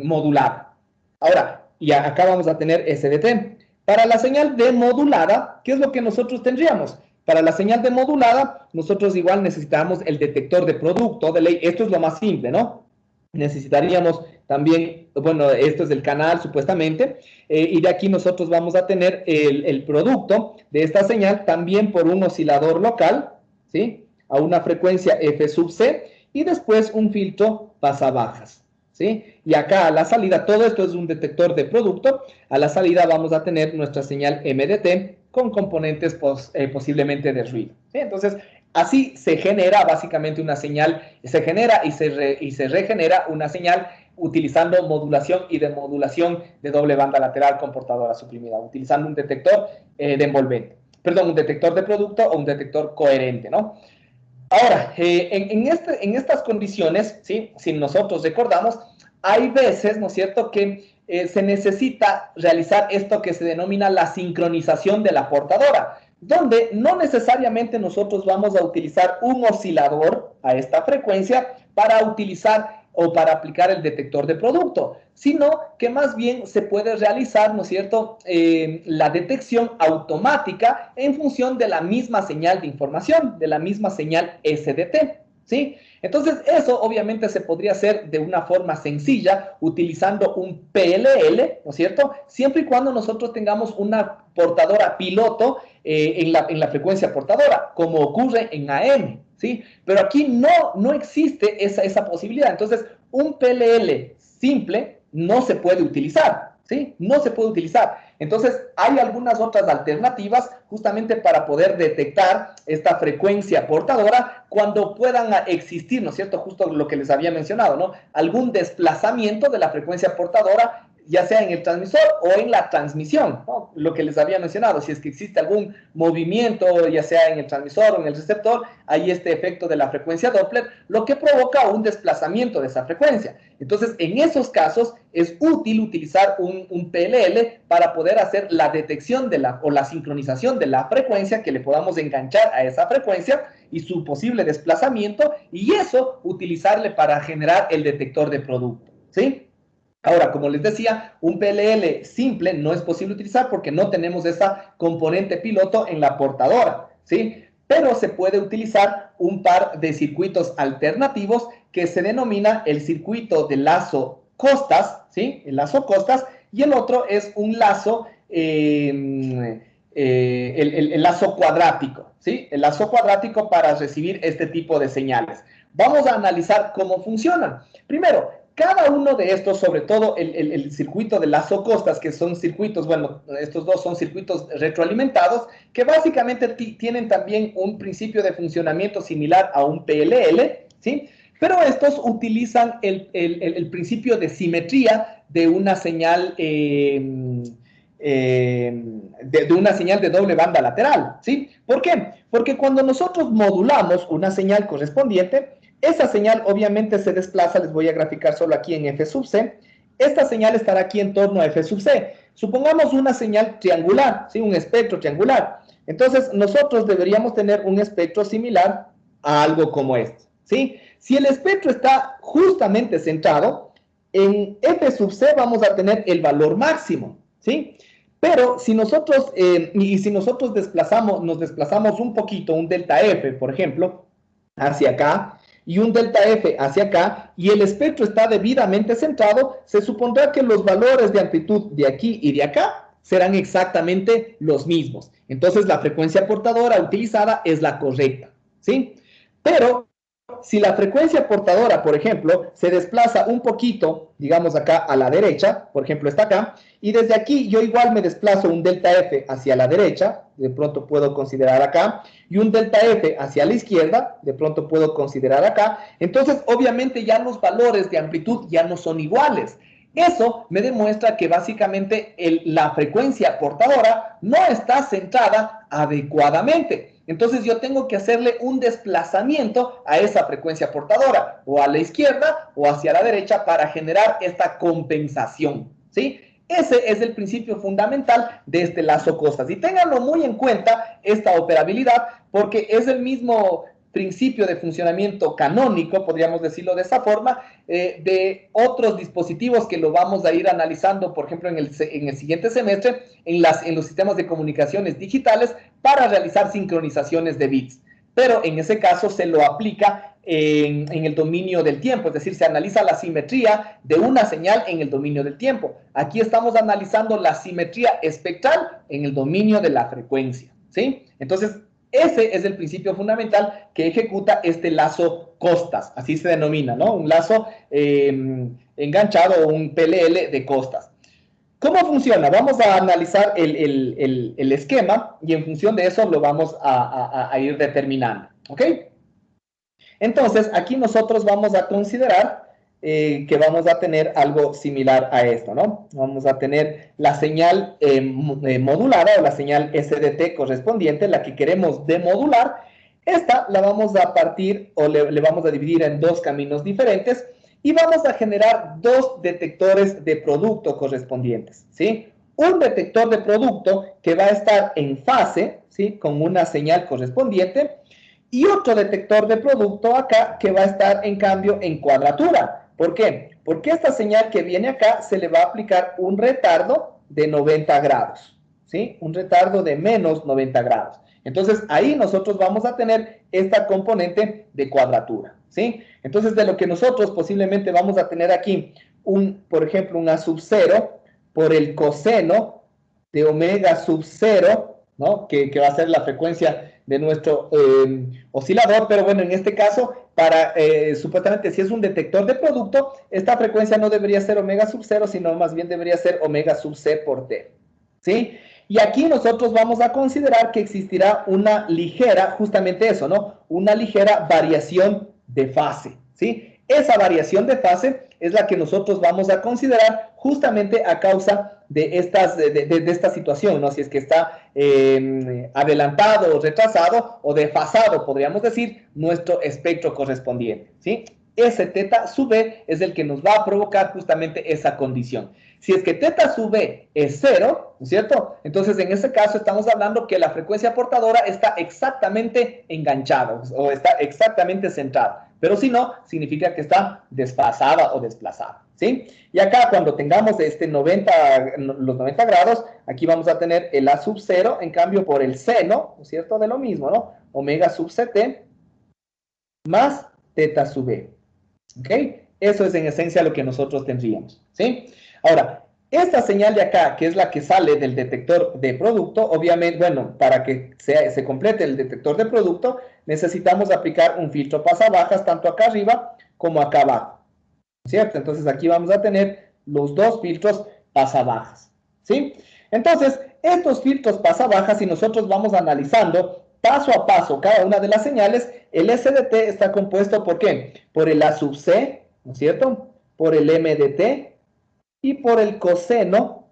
modulada. Ahora, y acá vamos a tener SDT. Para la señal demodulada, ¿qué es lo que nosotros tendríamos? Para la señal demodulada, nosotros igual necesitamos el detector de producto de ley. Esto es lo más simple, ¿no? Necesitaríamos también, bueno, esto es el canal supuestamente, y de aquí nosotros vamos a tener el producto de esta señal también por un oscilador local, ¿sí? A una frecuencia F sub C, y después un filtro pasabajas, ¿sí? Y acá a la salida, todo esto es un detector de producto, a la salida vamos a tener nuestra señal MDT con componentes posiblemente de ruido, ¿sí? Entonces, así se genera básicamente una señal, se genera y se regenera una señal utilizando modulación y demodulación de doble banda lateral con portadora suprimida, utilizando un detector de envolvente, perdón, un detector de producto o un detector coherente, ¿no? Ahora, en estas condiciones, ¿sí? Si nosotros recordamos, hay veces, ¿no es cierto?, que se necesita realizar esto que se denomina la sincronización de la portadora, donde no necesariamente nosotros vamos a utilizar un oscilador a esta frecuencia para utilizar o para aplicar el detector de producto, sino que más bien se puede realizar, ¿no es cierto?, la detección automática en función de la misma señal de información, de la misma señal SDT, ¿sí? Entonces, eso obviamente se podría hacer de una forma sencilla utilizando un PLL, ¿no es cierto?, siempre y cuando nosotros tengamos una portadora piloto en la frecuencia portadora, como ocurre en AM, ¿sí? Pero aquí no existe esa posibilidad. Entonces, un PLL simple no se puede utilizar, ¿sí? No se puede utilizar. Entonces, hay algunas otras alternativas justamente para poder detectar esta frecuencia portadora cuando puedan existir, ¿no es cierto?, justo lo que les había mencionado, ¿no?, algún desplazamiento de la frecuencia portadora, ya sea en el transmisor o en la transmisión, ¿no? Lo que les había mencionado, si es que existe algún movimiento, ya sea en el transmisor o en el receptor, hay este efecto de la frecuencia Doppler, lo que provoca un desplazamiento de esa frecuencia. Entonces, en esos casos, es útil utilizar un PLL para poder hacer la detección o la sincronización de la frecuencia que le podamos enganchar a esa frecuencia y su posible desplazamiento, y eso utilizarle para generar el detector de producto, ¿sí? Ahora, como les decía, un PLL simple no es posible utilizar porque no tenemos esa componente piloto en la portadora, ¿sí? Pero se puede utilizar un par de circuitos alternativos que se denomina el circuito de lazo costas, ¿sí? El lazo costas, y el otro es un lazo, el lazo cuadrático, ¿sí? El lazo cuadrático para recibir este tipo de señales. Vamos a analizar cómo funcionan. Primero, cada uno de estos, sobre todo el circuito de lazo costas, que son circuitos, bueno, estos dos son circuitos retroalimentados, que básicamente tienen también un principio de funcionamiento similar a un PLL, ¿sí? Pero estos utilizan el principio de simetría de una señal, de una señal de doble banda lateral, ¿sí? ¿Por qué? Porque cuando nosotros modulamos una señal correspondiente, esa señal obviamente se desplaza, les voy a graficar solo aquí en F sub C. Esta señal estará aquí en torno a F sub C. Supongamos una señal triangular, ¿sí? Un espectro triangular. Entonces, nosotros deberíamos tener un espectro similar a algo como este, ¿sí? Si el espectro está justamente centrado, en F sub C vamos a tener el valor máximo, ¿sí? Pero si nosotros, nos desplazamos un poquito, un delta F, por ejemplo, hacia acá, y un delta F hacia acá, y el espectro está debidamente centrado, se supondrá que los valores de amplitud de aquí y de acá serán exactamente los mismos. Entonces, la frecuencia portadora utilizada es la correcta, ¿sí? Pero si la frecuencia portadora, por ejemplo, se desplaza un poquito, digamos acá a la derecha, por ejemplo está acá, y desde aquí yo igual me desplazo un delta F hacia la derecha, de pronto puedo considerar acá, y un delta F hacia la izquierda, de pronto puedo considerar acá, entonces obviamente ya los valores de amplitud ya no son iguales. Eso me demuestra que básicamente la frecuencia portadora no está centrada adecuadamente. Entonces yo tengo que hacerle un desplazamiento a esa frecuencia portadora, o a la izquierda o hacia la derecha, para generar esta compensación, ¿sí? Ese es el principio fundamental de este lazo costas. Y ténganlo muy en cuenta, esta operabilidad, porque es el mismo principio de funcionamiento canónico, podríamos decirlo de esa forma, de otros dispositivos que lo vamos a ir analizando, por ejemplo, en el siguiente semestre, en los sistemas de comunicaciones digitales para realizar sincronizaciones de bits. Pero en ese caso se lo aplica en el dominio del tiempo, es decir, se analiza la simetría de una señal en el dominio del tiempo. Aquí estamos analizando la simetría espectral en el dominio de la frecuencia, ¿sí? Entonces, ese es el principio fundamental que ejecuta este lazo costas, así se denomina, ¿no? Un lazo enganchado o un PLL de costas. ¿Cómo funciona? Vamos a analizar el esquema y en función de eso lo vamos a ir determinando, ¿ok? Entonces, aquí nosotros vamos a considerar que vamos a tener algo similar a esto, ¿no? Vamos a tener la señal modulada o la señal SDT correspondiente, la que queremos demodular. Esta la vamos a partir o le vamos a dividir en dos caminos diferentes y vamos a generar dos detectores de producto correspondientes, ¿sí? Un detector de producto que va a estar en fase, ¿sí? Con una señal correspondiente, y otro detector de producto acá que va a estar en cambio en cuadratura. ¿Por qué? Porque esta señal que viene acá se le va a aplicar un retardo de 90 grados, ¿sí? Un retardo de menos 90 grados. Entonces, ahí nosotros vamos a tener esta componente de cuadratura, ¿sí? Entonces, de lo que nosotros posiblemente vamos a tener aquí, por ejemplo, un A sub 0 por el coseno de omega sub 0, ¿no? Que va a ser la frecuencia de nuestro oscilador, pero bueno, en este caso, supuestamente si es un detector de producto, esta frecuencia no debería ser omega sub 0, sino más bien debería ser omega sub c por t, ¿sí? Y aquí nosotros vamos a considerar que existirá una ligera, justamente eso, ¿no? Una ligera variación de fase, ¿sí? Esa variación de fase es la que nosotros vamos a considerar justamente a causa de esta situación, ¿no? Si es que está adelantado o retrasado o desfasado, podríamos decir, nuestro espectro correspondiente, ¿sí? Ese teta sub b es el que nos va a provocar justamente esa condición. Si es que teta sub b es 0, ¿no es cierto? Entonces, en ese caso, estamos hablando que la frecuencia portadora está exactamente enganchada o está exactamente centrada. Pero si no, significa que está desfasada o desplazada, ¿sí? Y acá, cuando tengamos los 90 grados, aquí vamos a tener el A sub 0, en cambio, por el seno, ¿no es cierto? De lo mismo, ¿no? Omega sub ct más teta sub b. ¿Ok? Eso es en esencia lo que nosotros tendríamos, ¿sí? Ahora, esta señal de acá, que es la que sale del detector de producto, obviamente, bueno, para que se complete el detector de producto, necesitamos aplicar un filtro pasabajas tanto acá arriba como acá abajo, ¿cierto? Entonces aquí vamos a tener los dos filtros pasabajas, ¿sí? Entonces, estos filtros pasabajas, si nosotros vamos analizando paso a paso cada una de las señales, el SDT está compuesto ¿por qué? Por el A sub C, ¿no es cierto? Por el MDT y por el coseno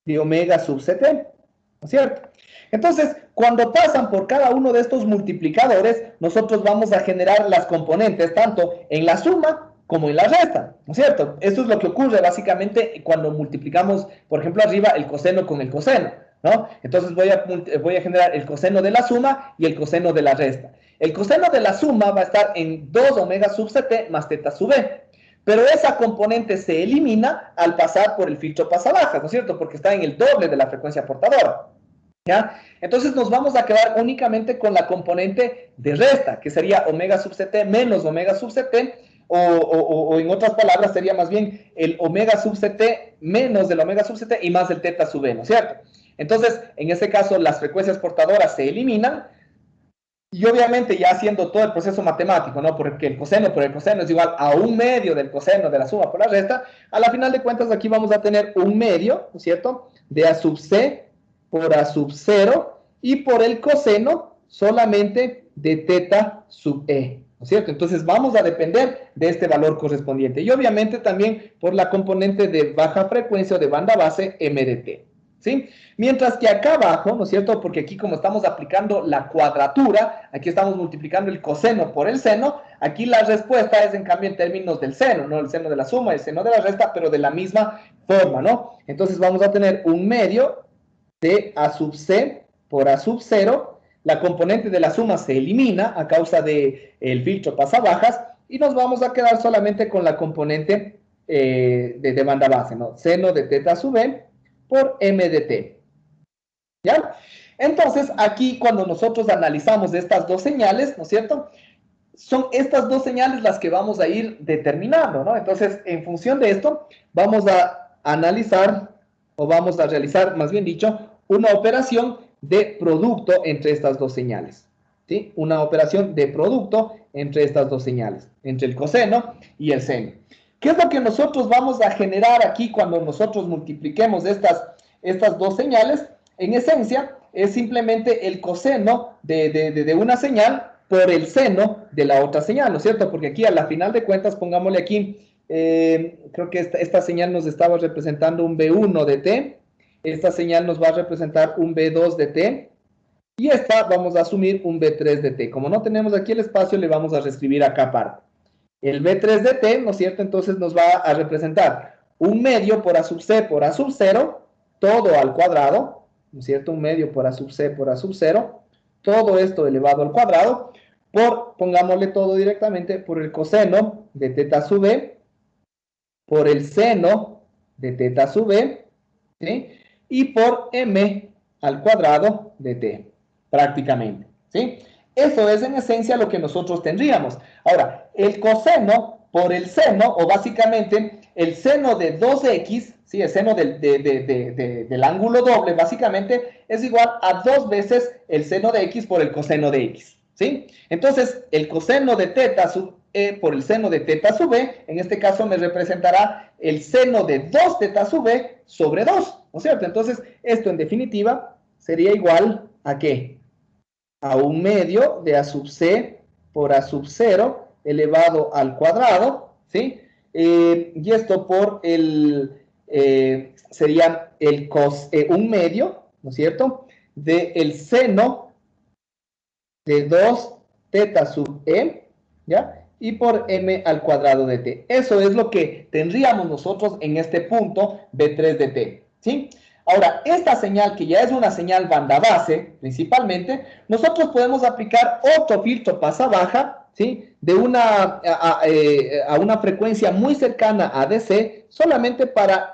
de omega sub ct, ¿no es cierto? Entonces, cuando pasan por cada uno de estos multiplicadores, nosotros vamos a generar las componentes tanto en la suma como en la resta, ¿no es cierto? Eso es lo que ocurre básicamente cuando multiplicamos, por ejemplo, arriba el coseno con el coseno, ¿no? Entonces voy a generar el coseno de la suma y el coseno de la resta. El coseno de la suma va a estar en 2 omega sub ct más teta sub b. Pero esa componente se elimina al pasar por el filtro pasabajas, ¿no es cierto? Porque está en el doble de la frecuencia portadora, ¿ya? Entonces nos vamos a quedar únicamente con la componente de resta, que sería omega sub ct menos omega sub ct, o en otras palabras sería más bien el omega sub ct menos el omega sub ct y más el teta sub b, ¿no es cierto? Entonces, en este caso, las frecuencias portadoras se eliminan, y obviamente ya haciendo todo el proceso matemático, ¿no? Porque el coseno por el coseno es igual a 1/2 del coseno de la suma por la resta, a la final de cuentas aquí vamos a tener 1/2, ¿no es cierto? De A sub c por A sub 0 y por el coseno solamente de teta sub e, ¿no es cierto? Entonces vamos a depender de este valor correspondiente. Y obviamente también por la componente de baja frecuencia o de banda base MDT, ¿sí? Mientras que acá abajo, ¿no es cierto? Porque aquí como estamos aplicando la cuadratura, aquí estamos multiplicando el coseno por el seno, aquí la respuesta es en cambio en términos del seno, ¿no? El seno de la suma, el seno de la resta, pero de la misma forma, ¿no? Entonces vamos a tener un medio de A sub C por A sub 0, la componente de la suma se elimina a causa del filtro pasabajas y nos vamos a quedar solamente con la componente de banda base, ¿no? Seno de teta sub E por M de T. ¿Ya? Entonces, aquí cuando nosotros analizamos estas dos señales, ¿no es cierto? Son estas dos señales las que vamos a ir determinando, ¿no? Entonces, en función de esto, vamos a analizar, o vamos a realizar, más bien dicho, una operación de producto entre estas dos señales, ¿sí? Una operación de producto entre estas dos señales, entre el coseno y el seno. ¿Qué es lo que nosotros vamos a generar aquí cuando nosotros multipliquemos estas dos señales? En esencia, es simplemente el coseno de una señal por el seno de la otra señal, ¿no es cierto? Porque aquí a la final de cuentas, pongámosle aquí, creo que esta señal nos estaba representando un B1 de T, esta señal nos va a representar un B2 de T, y esta vamos a asumir un B3 de T. Como no tenemos aquí el espacio, le vamos a reescribir acá aparte. El B3 de T, ¿no es cierto? Entonces nos va a representar un medio por A sub C por A sub 0, todo al cuadrado, ¿no es cierto? Un medio por A sub C por A sub 0, todo esto elevado al cuadrado, por, pongámosle todo directamente, por el coseno de teta sub E, por el seno de teta sub E, ¿sí? Y por M al cuadrado de T, prácticamente, ¿sí? Eso es en esencia lo que nosotros tendríamos. Ahora, el coseno por el seno, o básicamente el seno de 2x, ¿sí? El seno del ángulo doble, básicamente, es igual a 2 veces el seno de x por el coseno de x, ¿sí? Entonces, el coseno de teta sub e por el seno de teta sub e, en este caso me representará el seno de 2 teta sub e sobre 2, ¿no es cierto? Entonces, esto en definitiva sería igual ¿a qué? A un medio de A sub C por A sub 0 elevado al cuadrado, ¿sí? Y esto por sería un medio, ¿no es cierto? Del seno de 2 teta sub e, ¿ya? Y por m al cuadrado de t. Eso es lo que tendríamos nosotros en este punto B3 de t, ¿sí? Ahora, esta señal, que ya es una señal banda base, principalmente, nosotros podemos aplicar otro filtro pasabaja, ¿sí? De a una frecuencia muy cercana a DC, solamente para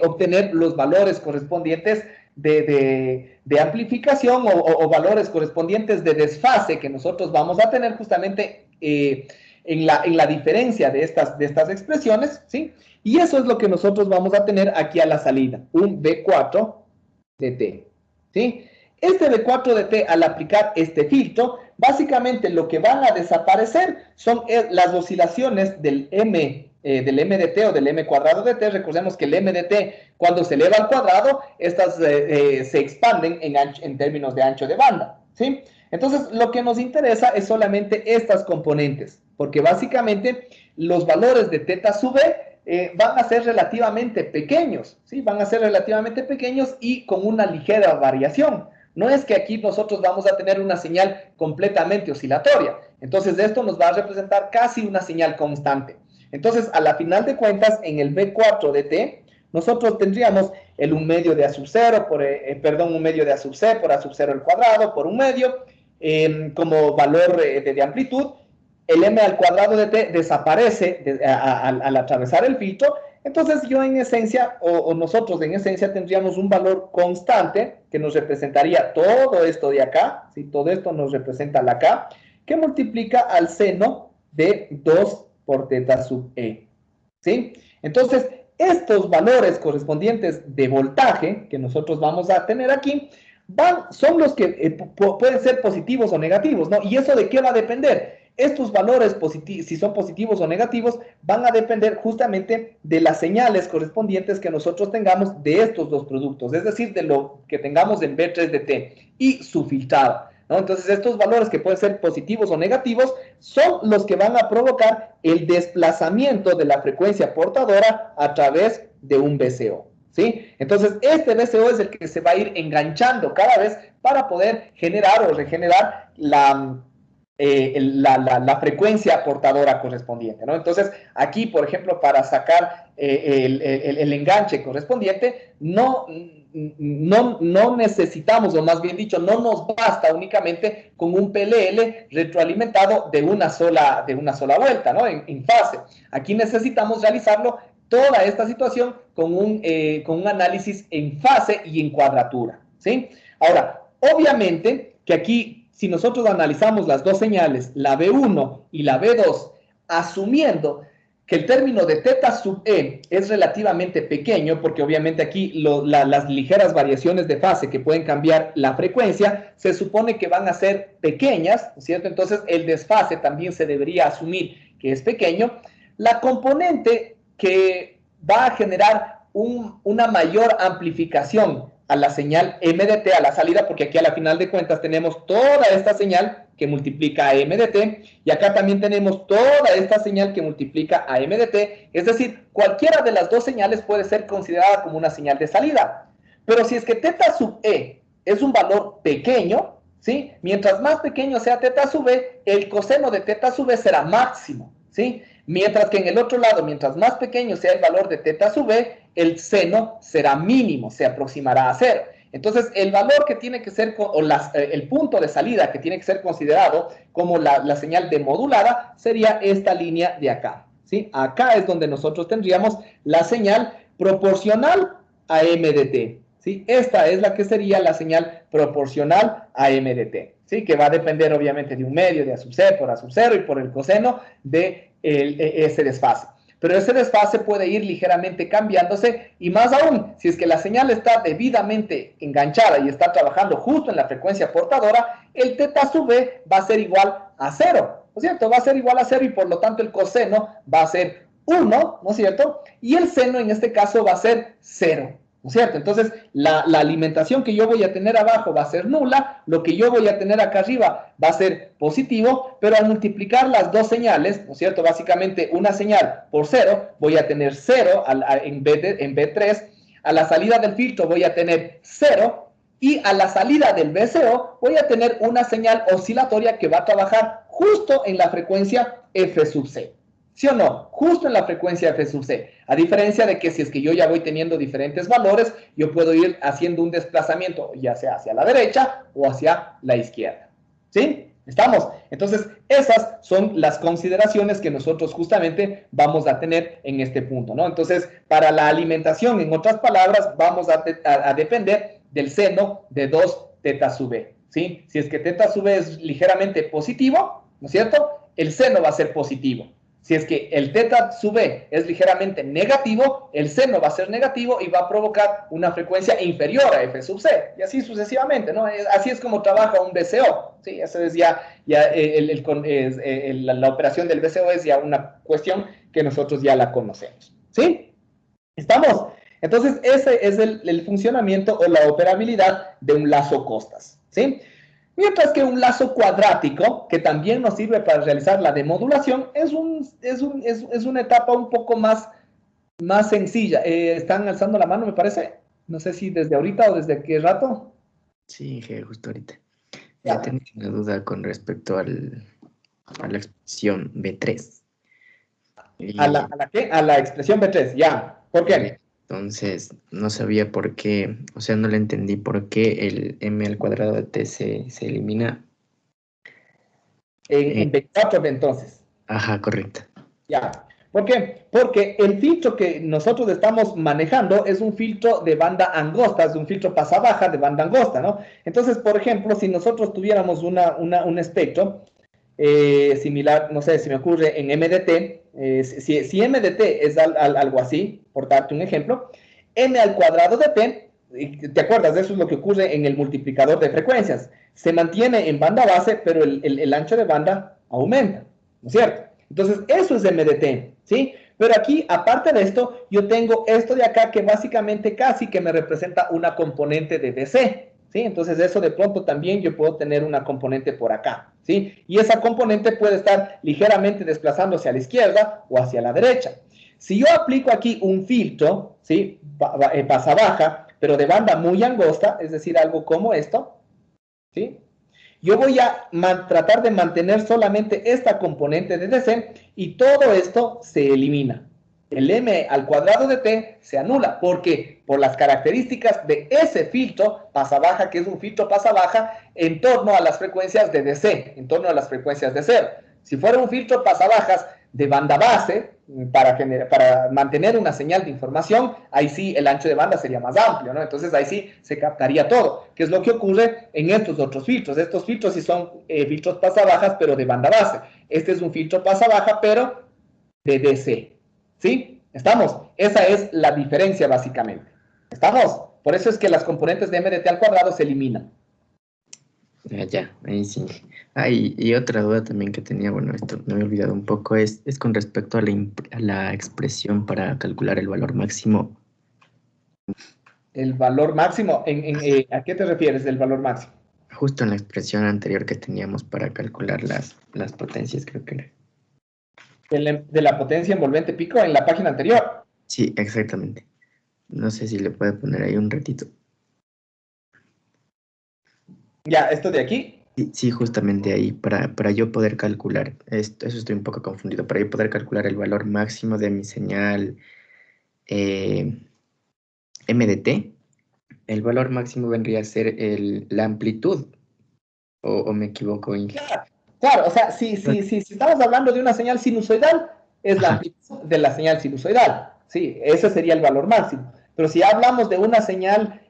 obtener los valores correspondientes de amplificación o valores correspondientes de desfase que nosotros vamos a tener justamente en la diferencia de estas expresiones, ¿sí? Y eso es lo que nosotros vamos a tener aquí a la salida, un B4 de T, ¿sí? Este B4 de T, al aplicar este filtro, básicamente lo que van a desaparecer son las oscilaciones del M de T o del M cuadrado de T. Recordemos que el M de T, cuando se eleva al cuadrado, estas se expanden en términos de ancho de banda, ¿sí? Entonces, lo que nos interesa es solamente estas componentes, porque básicamente los valores de teta sub e van a ser relativamente pequeños, ¿sí? Van a ser relativamente pequeños y con una ligera variación. No es que aquí nosotros vamos a tener una señal completamente oscilatoria. Entonces, esto nos va a representar casi una señal constante. Entonces, a la final de cuentas, en el B4 de T, nosotros tendríamos el 1 medio de A sub 0, un medio de A sub C por A sub 0 al cuadrado por 1 medio, como valor de amplitud. El M al cuadrado de T desaparece al atravesar el filtro. Entonces yo en esencia, o nosotros en esencia tendríamos un valor constante que nos representaría todo esto de acá, ¿sí? Todo esto nos representa la K, que multiplica al seno de 2 por teta sub E, ¿sí? Entonces, estos valores correspondientes de voltaje que nosotros vamos a tener aquí, son los que pueden ser positivos o negativos, ¿no? ¿Y eso de qué va a depender? Estos valores, si son positivos o negativos, van a depender justamente de las señales correspondientes que nosotros tengamos de estos dos productos, es decir, de lo que tengamos en B3 de T y su filtrado. ¿no? Entonces, estos valores que pueden ser positivos o negativos son los que van a provocar el desplazamiento de la frecuencia portadora a través de un VCO, ¿sí? Entonces, este VCO es el que se va a ir enganchando cada vez para poder generar o regenerar la frecuencia portadora correspondiente, ¿no? Entonces, aquí, por ejemplo, para sacar el enganche correspondiente, no necesitamos, o más bien dicho, no nos basta únicamente con un PLL retroalimentado de una sola vuelta, ¿no? En fase. Aquí necesitamos realizarlo toda esta situación con un análisis en fase y en cuadratura, ¿sí? Ahora, obviamente que aquí, si nosotros analizamos las dos señales, la B1 y la B2, asumiendo que el término de teta sub E es relativamente pequeño, porque obviamente aquí las ligeras variaciones de fase que pueden cambiar la frecuencia, se supone que van a ser pequeñas, ¿no es cierto? Entonces, el desfase también se debería asumir que es pequeño. La componente que va a generar una mayor amplificación a la señal MDT, a la salida, porque aquí a la final de cuentas tenemos toda esta señal que multiplica a MDT, y acá también tenemos toda esta señal que multiplica a MDT, es decir, cualquiera de las dos señales puede ser considerada como una señal de salida. Pero si es que teta sub E es un valor pequeño, ¿sí? Mientras más pequeño sea teta sub E, el coseno de teta sub E será máximo, ¿sí? Mientras que en el otro lado, mientras más pequeño sea el valor de teta sub E, el seno será mínimo, se aproximará a cero. Entonces, el valor que tiene que ser, el punto de salida que tiene que ser considerado como la señal demodulada sería esta línea de acá, ¿sí? Acá es donde nosotros tendríamos la señal proporcional a MDT, ¿sí? Esta es la que sería la señal proporcional a MDT, ¿sí? Que va a depender obviamente de un medio, de A sub C por A sub 0 y por el coseno de ese desfase. Pero ese desfase puede ir ligeramente cambiándose, y más aún, si es que la señal está debidamente enganchada y está trabajando justo en la frecuencia portadora, el teta sub E va a ser igual a 0, ¿no es cierto? Va a ser igual a 0 y por lo tanto el coseno va a ser 1, ¿no es cierto? Y el seno en este caso va a ser 0. ¿No es cierto? Entonces, la alimentación que yo voy a tener abajo va a ser nula, lo que yo voy a tener acá arriba va a ser positivo, pero al multiplicar las dos señales, ¿no es cierto? Básicamente una señal por 0, voy a tener 0 en B3, a la salida del filtro voy a tener 0, y a la salida del VCO voy a tener una señal oscilatoria que va a trabajar justo en la frecuencia F sub C. ¿Sí o no? Justo en la frecuencia F sub C. A diferencia de que si es que yo ya voy teniendo diferentes valores, yo puedo ir haciendo un desplazamiento, ya sea hacia la derecha o hacia la izquierda. ¿Sí? ¿Estamos? Entonces, esas son las consideraciones que nosotros justamente vamos a tener en este punto, ¿no? Entonces, para la alimentación, en otras palabras, vamos a depender del seno de 2 teta sub E, ¿sí? Si es que teta sub E es ligeramente positivo, ¿no es cierto? El seno va a ser positivo. Si es que el teta sub E es ligeramente negativo, el seno va a ser negativo y va a provocar una frecuencia inferior a F sub C, y así sucesivamente, ¿no? Así es como trabaja un VCO, ¿sí? Eso es la operación del VCO es ya una cuestión que nosotros ya la conocemos, ¿sí? ¿Estamos? Entonces, ese es el funcionamiento o la operabilidad de un lazo costas, ¿sí? Mientras que un lazo cuadrático, que también nos sirve para realizar la demodulación, es una etapa un poco más sencilla. ¿Están alzando la mano, me parece? No sé si desde ahorita o desde qué rato. Sí, justo ahorita. Ya tengo una duda con respecto a la expresión B3. ¿A la qué? A la expresión B3, ya. ¿Por qué? Entonces, no sabía por qué, o sea, no le entendí por qué el m al cuadrado de t se elimina. En B4, entonces. Ajá, correcto. Ya. ¿Por qué? Porque el filtro que nosotros estamos manejando es un filtro de banda angosta, es un filtro pasa-baja de banda angosta, ¿no? Entonces, por ejemplo, si nosotros tuviéramos un espectro similar, no sé, si me ocurre en MDT, si MDT es algo así, por darte un ejemplo, m al cuadrado de t, ¿te acuerdas? Eso es lo que ocurre en el multiplicador de frecuencias. Se mantiene en banda base, pero el ancho de banda aumenta, ¿no es cierto? Entonces, eso es MDT, ¿sí? Pero aquí, aparte de esto, yo tengo esto de acá que básicamente casi que me representa una componente de DC, ¿sí? Entonces eso de pronto también yo puedo tener una componente por acá, ¿sí? Y esa componente puede estar ligeramente desplazándose a la izquierda o hacia la derecha. Si yo aplico aquí un filtro, ¿sí? Pasa baja, pero de banda muy angosta, es decir, algo como esto, ¿sí? Yo voy a tratar de mantener solamente esta componente de DC y todo esto se elimina. El m al cuadrado de t se anula porque por las características de ese filtro pasa baja, que es un filtro pasa baja en torno a las frecuencias de DC, en torno a las frecuencias de 0. Si fuera un filtro pasa bajas de banda base, para mantener una señal de información, ahí sí el ancho de banda sería más amplio, ¿no? Entonces ahí sí se captaría todo, que es lo que ocurre en estos otros filtros. Estos filtros sí son filtros pasabajas, pero de banda base. Este es un filtro pasabaja, pero de DC, ¿sí? ¿Estamos? Esa es la diferencia básicamente. ¿Estamos? Por eso es que las componentes de MDT al cuadrado se eliminan. Ya, ahí sí. Y otra duda también que tenía, bueno, esto me había olvidado un poco, es con respecto a la expresión para calcular el valor máximo. El valor máximo, ¿a qué te refieres del valor máximo? Justo en la expresión anterior que teníamos para calcular las potencias, creo que era. De la potencia envolvente pico en la página anterior. Sí, exactamente. No sé si le puede poner ahí un ratito. Ya, ¿esto de aquí? Sí, justamente ahí, para yo poder calcular, eso estoy un poco confundido, para yo poder calcular el valor máximo de mi señal MDT, el valor máximo vendría a ser la amplitud, o me equivoco, Inge. Claro, o sea, si estamos hablando de una señal sinusoidal, es la amplitud de la señal sinusoidal, sí, ese sería el valor máximo. Pero si hablamos de una señal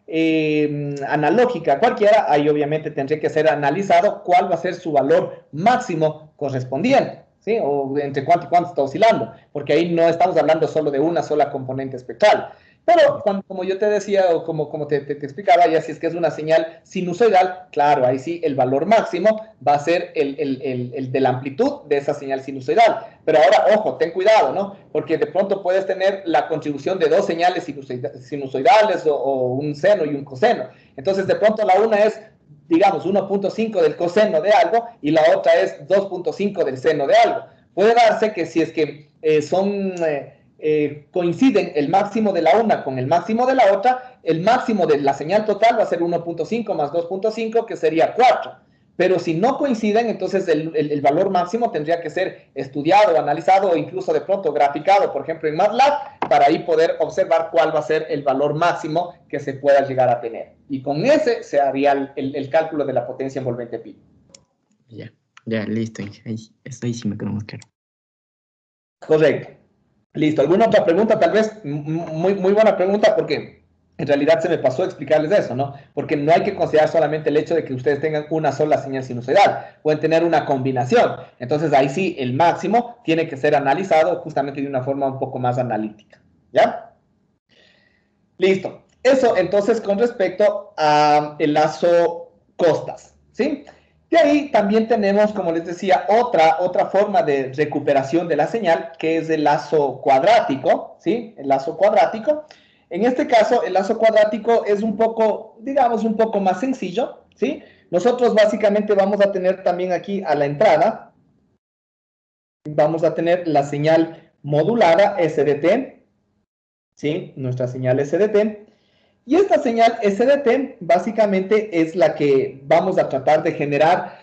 analógica cualquiera, ahí obviamente tendría que ser analizado cuál va a ser su valor máximo correspondiente, ¿sí? O entre cuánto y cuánto está oscilando, porque ahí no estamos hablando solo de una sola componente espectral. Pero como yo te decía, o como te explicaba, ya si es que es una señal sinusoidal, claro, ahí sí el valor máximo va a ser el de la amplitud de esa señal sinusoidal. Pero ahora, ojo, ten cuidado, ¿no? Porque de pronto puedes tener la contribución de dos señales sinusoidales o un seno y un coseno. Entonces, de pronto la una es, digamos, 1.5 del coseno de algo y la otra es 2.5 del seno de algo. Puede darse que si es que coinciden el máximo de la una con el máximo de la otra, el máximo de la señal total va a ser 1.5 más 2.5, que sería 4. Pero si no coinciden, entonces el valor máximo tendría que ser estudiado, analizado o incluso de pronto graficado, por ejemplo en MATLAB, para ahí poder observar cuál va a ser el valor máximo que se pueda llegar a tener. Y con ese se haría el cálculo de la potencia envolvente pi. Ya, listo. Ahí sí me quedó más claro. Correcto. Listo. ¿Alguna otra pregunta? Tal vez muy buena pregunta, porque en realidad se me pasó explicarles eso, ¿no? Porque no hay que considerar solamente el hecho de que ustedes tengan una sola señal sinusoidal, pueden tener una combinación. Entonces ahí sí el máximo tiene que ser analizado justamente de una forma un poco más analítica, ¿ya? Listo. Eso entonces con respecto a el lazo costas, ¿sí? De ahí también tenemos, como les decía, otra forma de recuperación de la señal, que es el lazo cuadrático, ¿sí? El lazo cuadrático. En este caso, el lazo cuadrático es un poco, digamos, un poco más sencillo, ¿sí? Nosotros básicamente vamos a tener también aquí a la entrada, vamos a tener la señal modulada SDT, ¿sí? Nuestra señal SDT. Y esta señal SDT básicamente es la que vamos a tratar de generar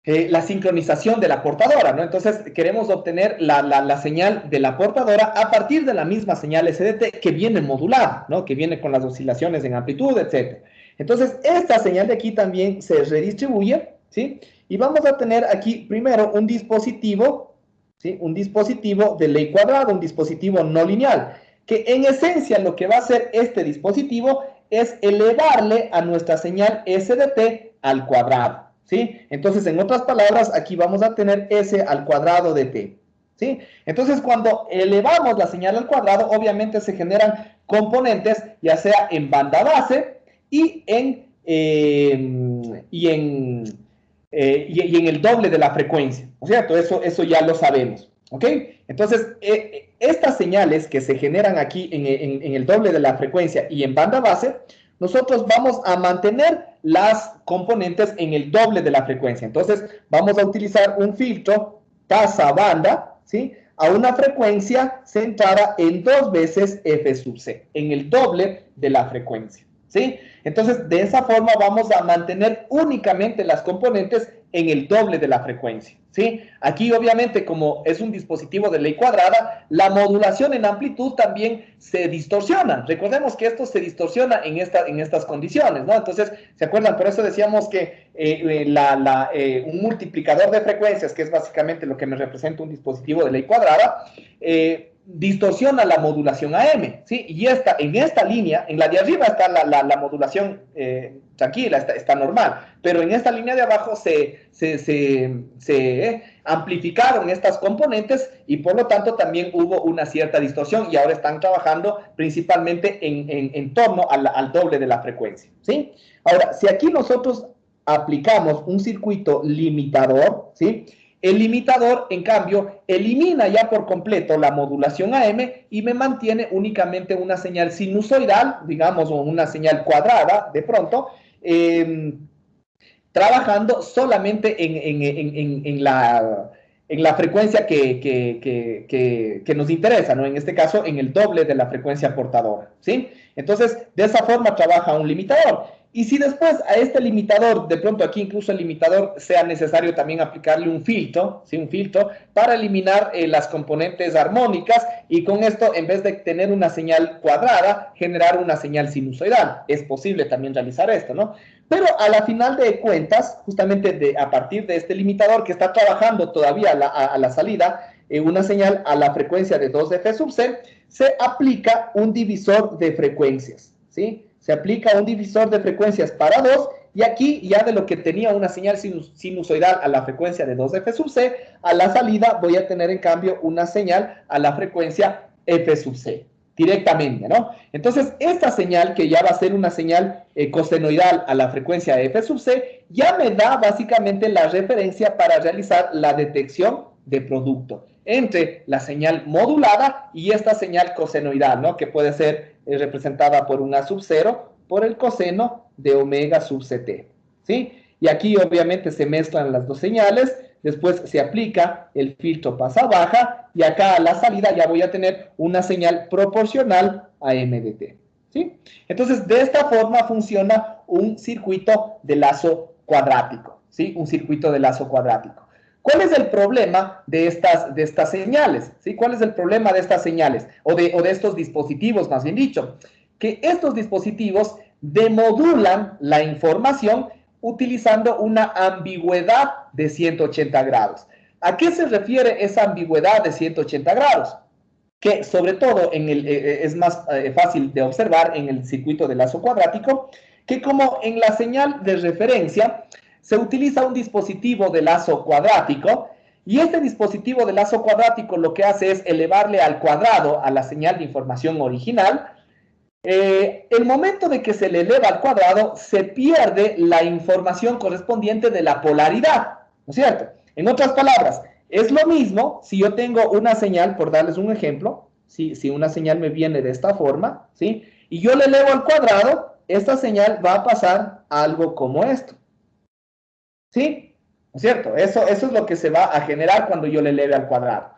la sincronización de la portadora, ¿no? Entonces queremos obtener la señal de la portadora a partir de la misma señal SDT que viene modulada, ¿no? Que viene con las oscilaciones en amplitud, etc. Entonces esta señal de aquí también se redistribuye, ¿sí? Y vamos a tener aquí primero un dispositivo, ¿sí? Un dispositivo de ley cuadrada, un dispositivo no lineal, que en esencia lo que va a hacer este dispositivo es elevarle a nuestra señal SDT al cuadrado, ¿sí? Entonces, en otras palabras, aquí vamos a tener S al cuadrado de T, ¿sí? Entonces, cuando elevamos la señal al cuadrado, obviamente se generan componentes, ya sea en banda base y en el doble de la frecuencia, ¿no es cierto? Eso ya lo sabemos, ¿ok? Entonces, estas señales que se generan aquí en el doble de la frecuencia y en banda base, nosotros vamos a mantener las componentes en el doble de la frecuencia. Entonces, vamos a utilizar un filtro tasa-banda, ¿sí?, a una frecuencia centrada en 2 veces f sub c, en el doble de la frecuencia, ¿sí? Entonces, de esa forma vamos a mantener únicamente las componentes en el doble de la frecuencia, ¿sí? Aquí, obviamente, como es un dispositivo de ley cuadrada, la modulación en amplitud también se distorsiona. Recordemos que esto se distorsiona en estas condiciones, ¿no? Entonces, ¿se acuerdan? Por eso decíamos que un multiplicador de frecuencias, que es básicamente lo que me representa un dispositivo de ley cuadrada, distorsiona la modulación AM, ¿sí? Y en esta línea, en la de arriba está la modulación tranquila, está normal, pero en esta línea de abajo se amplificaron estas componentes y por lo tanto también hubo una cierta distorsión y ahora están trabajando principalmente en torno al doble de la frecuencia, ¿sí? Ahora, si aquí nosotros aplicamos un circuito limitador, ¿sí?, el limitador, en cambio, elimina ya por completo la modulación AM y me mantiene únicamente una señal sinusoidal, digamos, o una señal cuadrada, de pronto, trabajando solamente en la frecuencia que nos interesa, ¿no? En este caso, en el doble de la frecuencia portadora, ¿sí? Entonces, de esa forma trabaja un limitador. Y si después a este limitador, de pronto aquí incluso el limitador sea necesario también aplicarle un filtro, ¿sí?, un filtro, para eliminar las componentes armónicas y con esto, en vez de tener una señal cuadrada, generar una señal sinusoidal. Es posible también realizar esto, ¿no? Pero a la final de cuentas, justamente a partir de este limitador que está trabajando todavía a la salida, una señal a la frecuencia de 2f sub c, se aplica un divisor de frecuencias, ¿sí? Se aplica un divisor de frecuencias para 2 y aquí ya de lo que tenía una señal sinusoidal a la frecuencia de 2f sub c, a la salida voy a tener en cambio una señal a la frecuencia f sub c, directamente, ¿no? Entonces, esta señal, que ya va a ser una señal cosenoidal a la frecuencia f sub c, ya me da básicamente la referencia para realizar la detección de producto entre la señal modulada y esta señal cosenoidal, ¿no?, que puede ser representada por un A sub 0 por el coseno de omega sub ct, ¿sí? Y aquí obviamente se mezclan las dos señales, después se aplica el filtro pasa-baja y acá a la salida ya voy a tener una señal proporcional a MDT, ¿sí? Entonces, de esta forma funciona un circuito de lazo cuadrático, ¿sí? Un circuito de lazo cuadrático. ¿Cuál es el problema de estas señales? ¿Sí? ¿Cuál es el problema de estas señales? O de estos dispositivos, más bien dicho. Que estos dispositivos demodulan la información utilizando una ambigüedad de 180 grados. ¿A qué se refiere esa ambigüedad de 180 grados? Que sobre todo es más fácil de observar en el circuito de lazo cuadrático, que como en la señal de referencia se utiliza un dispositivo de lazo cuadrático y este dispositivo de lazo cuadrático lo que hace es elevarle al cuadrado a la señal de información original. El momento de que se le eleva al cuadrado se pierde la información correspondiente de la polaridad, ¿no es cierto? En otras palabras, es lo mismo si yo tengo una señal, por darles un ejemplo, si una señal me viene de esta forma, ¿sí?, y yo le elevo al cuadrado, esta señal va a pasar algo como esto. ¿Sí? ¿No es cierto? Eso es lo que se va a generar cuando yo le eleve al cuadrado.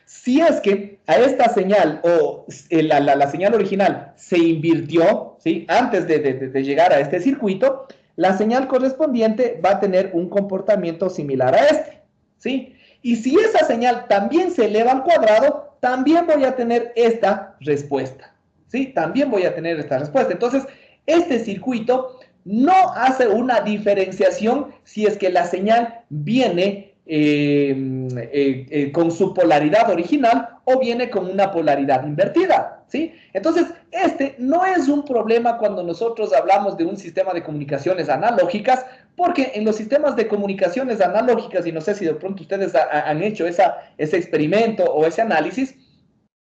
Si es que a esta señal o la señal original se invirtió, ¿sí?, antes de llegar a este circuito, la señal correspondiente va a tener un comportamiento similar a este, ¿sí? Y si esa señal también se eleva al cuadrado, también voy a tener esta respuesta, ¿sí? También voy a tener esta respuesta. Entonces, este circuito no hace una diferenciación si es que la señal viene con su polaridad original o viene con una polaridad invertida, ¿sí? Entonces, este no es un problema cuando nosotros hablamos de un sistema de comunicaciones analógicas, porque en los sistemas de comunicaciones analógicas, y no sé si de pronto ustedes han hecho ese experimento o ese análisis,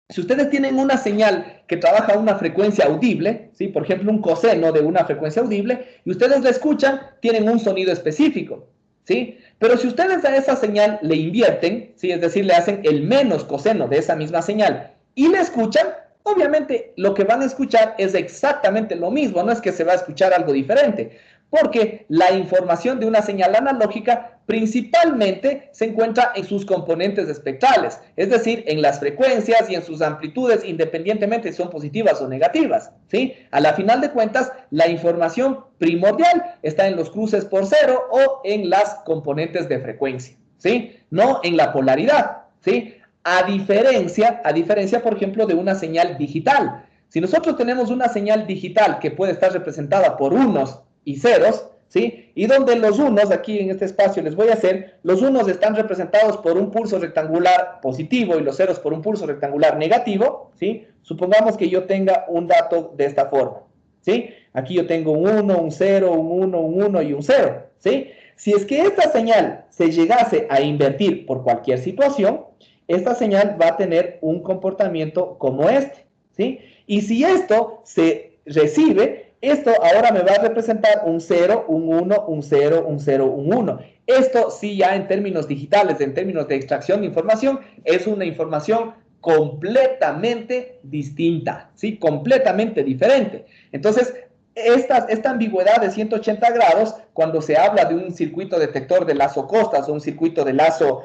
si ustedes tienen una señal que trabaja a una frecuencia audible, ¿sí?, por ejemplo, un coseno de una frecuencia audible, y ustedes la escuchan, tienen un sonido específico, ¿sí? Pero si ustedes a esa señal le invierten, ¿sí?, es decir, le hacen el menos coseno de esa misma señal, y la escuchan, Obviamente, lo que van a escuchar es exactamente lo mismo, no es que se va a escuchar algo diferente, porque la información de una señal analógica principalmente se encuentra en sus componentes espectrales, es decir, en las frecuencias y en sus amplitudes, independientemente si son positivas o negativas, ¿sí? A la final de cuentas, la información primordial está en los cruces por cero o en las componentes de frecuencia, ¿sí? No en la polaridad, ¿sí? A diferencia, por ejemplo, de una señal digital. Si nosotros tenemos una señal digital que puede estar representada por unos y ceros, ¿sí? Y donde los unos, aquí en este espacio les voy a hacer, los unos están representados por un pulso rectangular positivo y los ceros por un pulso rectangular negativo, ¿sí? Supongamos que yo tenga un dato de esta forma, ¿sí? Aquí yo tengo un 1, un 0, un 1, un 1 y un 0, ¿sí? Si es que esta señal se llegase a invertir por cualquier situación, esta señal va a tener un comportamiento como este, ¿sí? Y si esto se recibe, esto ahora me va a representar un 0, un 1, un 0, un 0, un 1. Esto sí ya en términos digitales, en términos de extracción de información, es una información completamente distinta, ¿sí? Completamente diferente. Entonces, esta ambigüedad de 180 grados, cuando se habla de un circuito detector de lazo costas o un circuito de lazo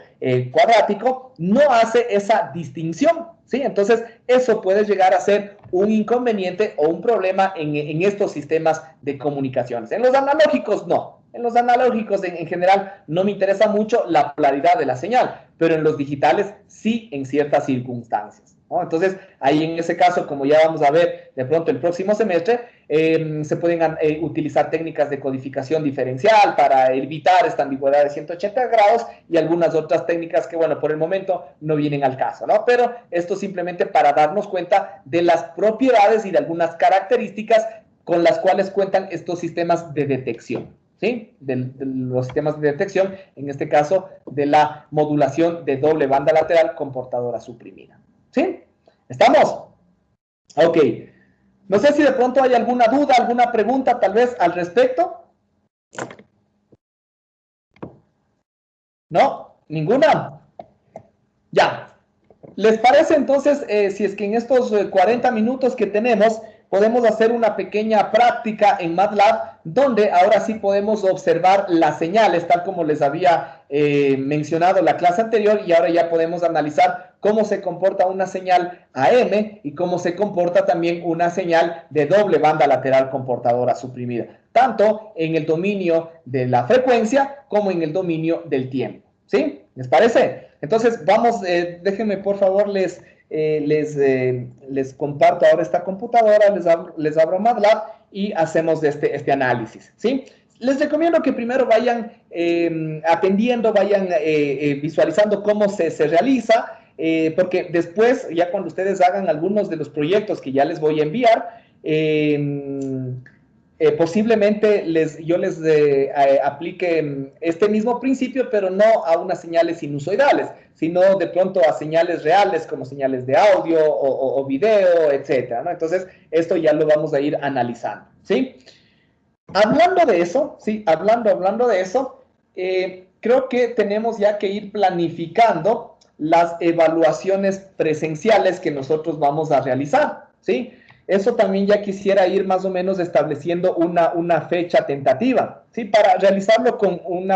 cuadrático, no hace esa distinción, ¿sí? Entonces, eso puede llegar a ser un inconveniente o un problema en estos sistemas de comunicaciones. En los analógicos, no. En los analógicos, en general, no me interesa mucho la polaridad de la señal, pero en los digitales, sí, en ciertas circunstancias, ¿no? Entonces, ahí en ese caso, como ya vamos a ver de pronto el próximo semestre, se pueden utilizar técnicas de codificación diferencial para evitar esta ambigüedad de 180 grados y algunas otras técnicas que, bueno, por el momento no vienen al caso, ¿no? Pero esto simplemente para darnos cuenta de las propiedades y de algunas características con las cuales cuentan estos sistemas de detección, ¿sí? De los sistemas de detección, en este caso, de la modulación de doble banda lateral con portadora suprimida, ¿sí? ¿Estamos? Ok. No sé si de pronto hay alguna duda, alguna pregunta tal vez al respecto. ¿No? ¿Ninguna? Ya. ¿Les parece entonces, si es que en estos 40 minutos que tenemos, podemos hacer una pequeña práctica en MATLAB, donde ahora sí podemos observar las señales, tal como les había mencionado en la clase anterior, y ahora ya podemos analizar cómo se comporta una señal AM y cómo se comporta también una señal de doble banda lateral con portadora suprimida, tanto en el dominio de la frecuencia como en el dominio del tiempo, ¿sí? ¿Les parece? Entonces, vamos, déjenme por favor, les comparto ahora esta computadora, les abro MATLAB y hacemos este análisis, ¿sí? Les recomiendo que primero vayan atendiendo, vayan visualizando cómo se realiza, porque después, ya cuando ustedes hagan algunos de los proyectos que ya les voy a enviar, posiblemente yo les aplique este mismo principio, pero no a unas señales sinusoidales, sino de pronto a señales reales como señales de audio o video, etcétera, ¿no? Entonces, esto ya lo vamos a ir analizando, ¿sí? Hablando de eso, ¿sí? Hablando de eso, creo que tenemos ya que ir planificando las evaluaciones presenciales que nosotros vamos a realizar, ¿sí? Eso también ya quisiera ir más o menos estableciendo una fecha tentativa, ¿sí? Para realizarlo con un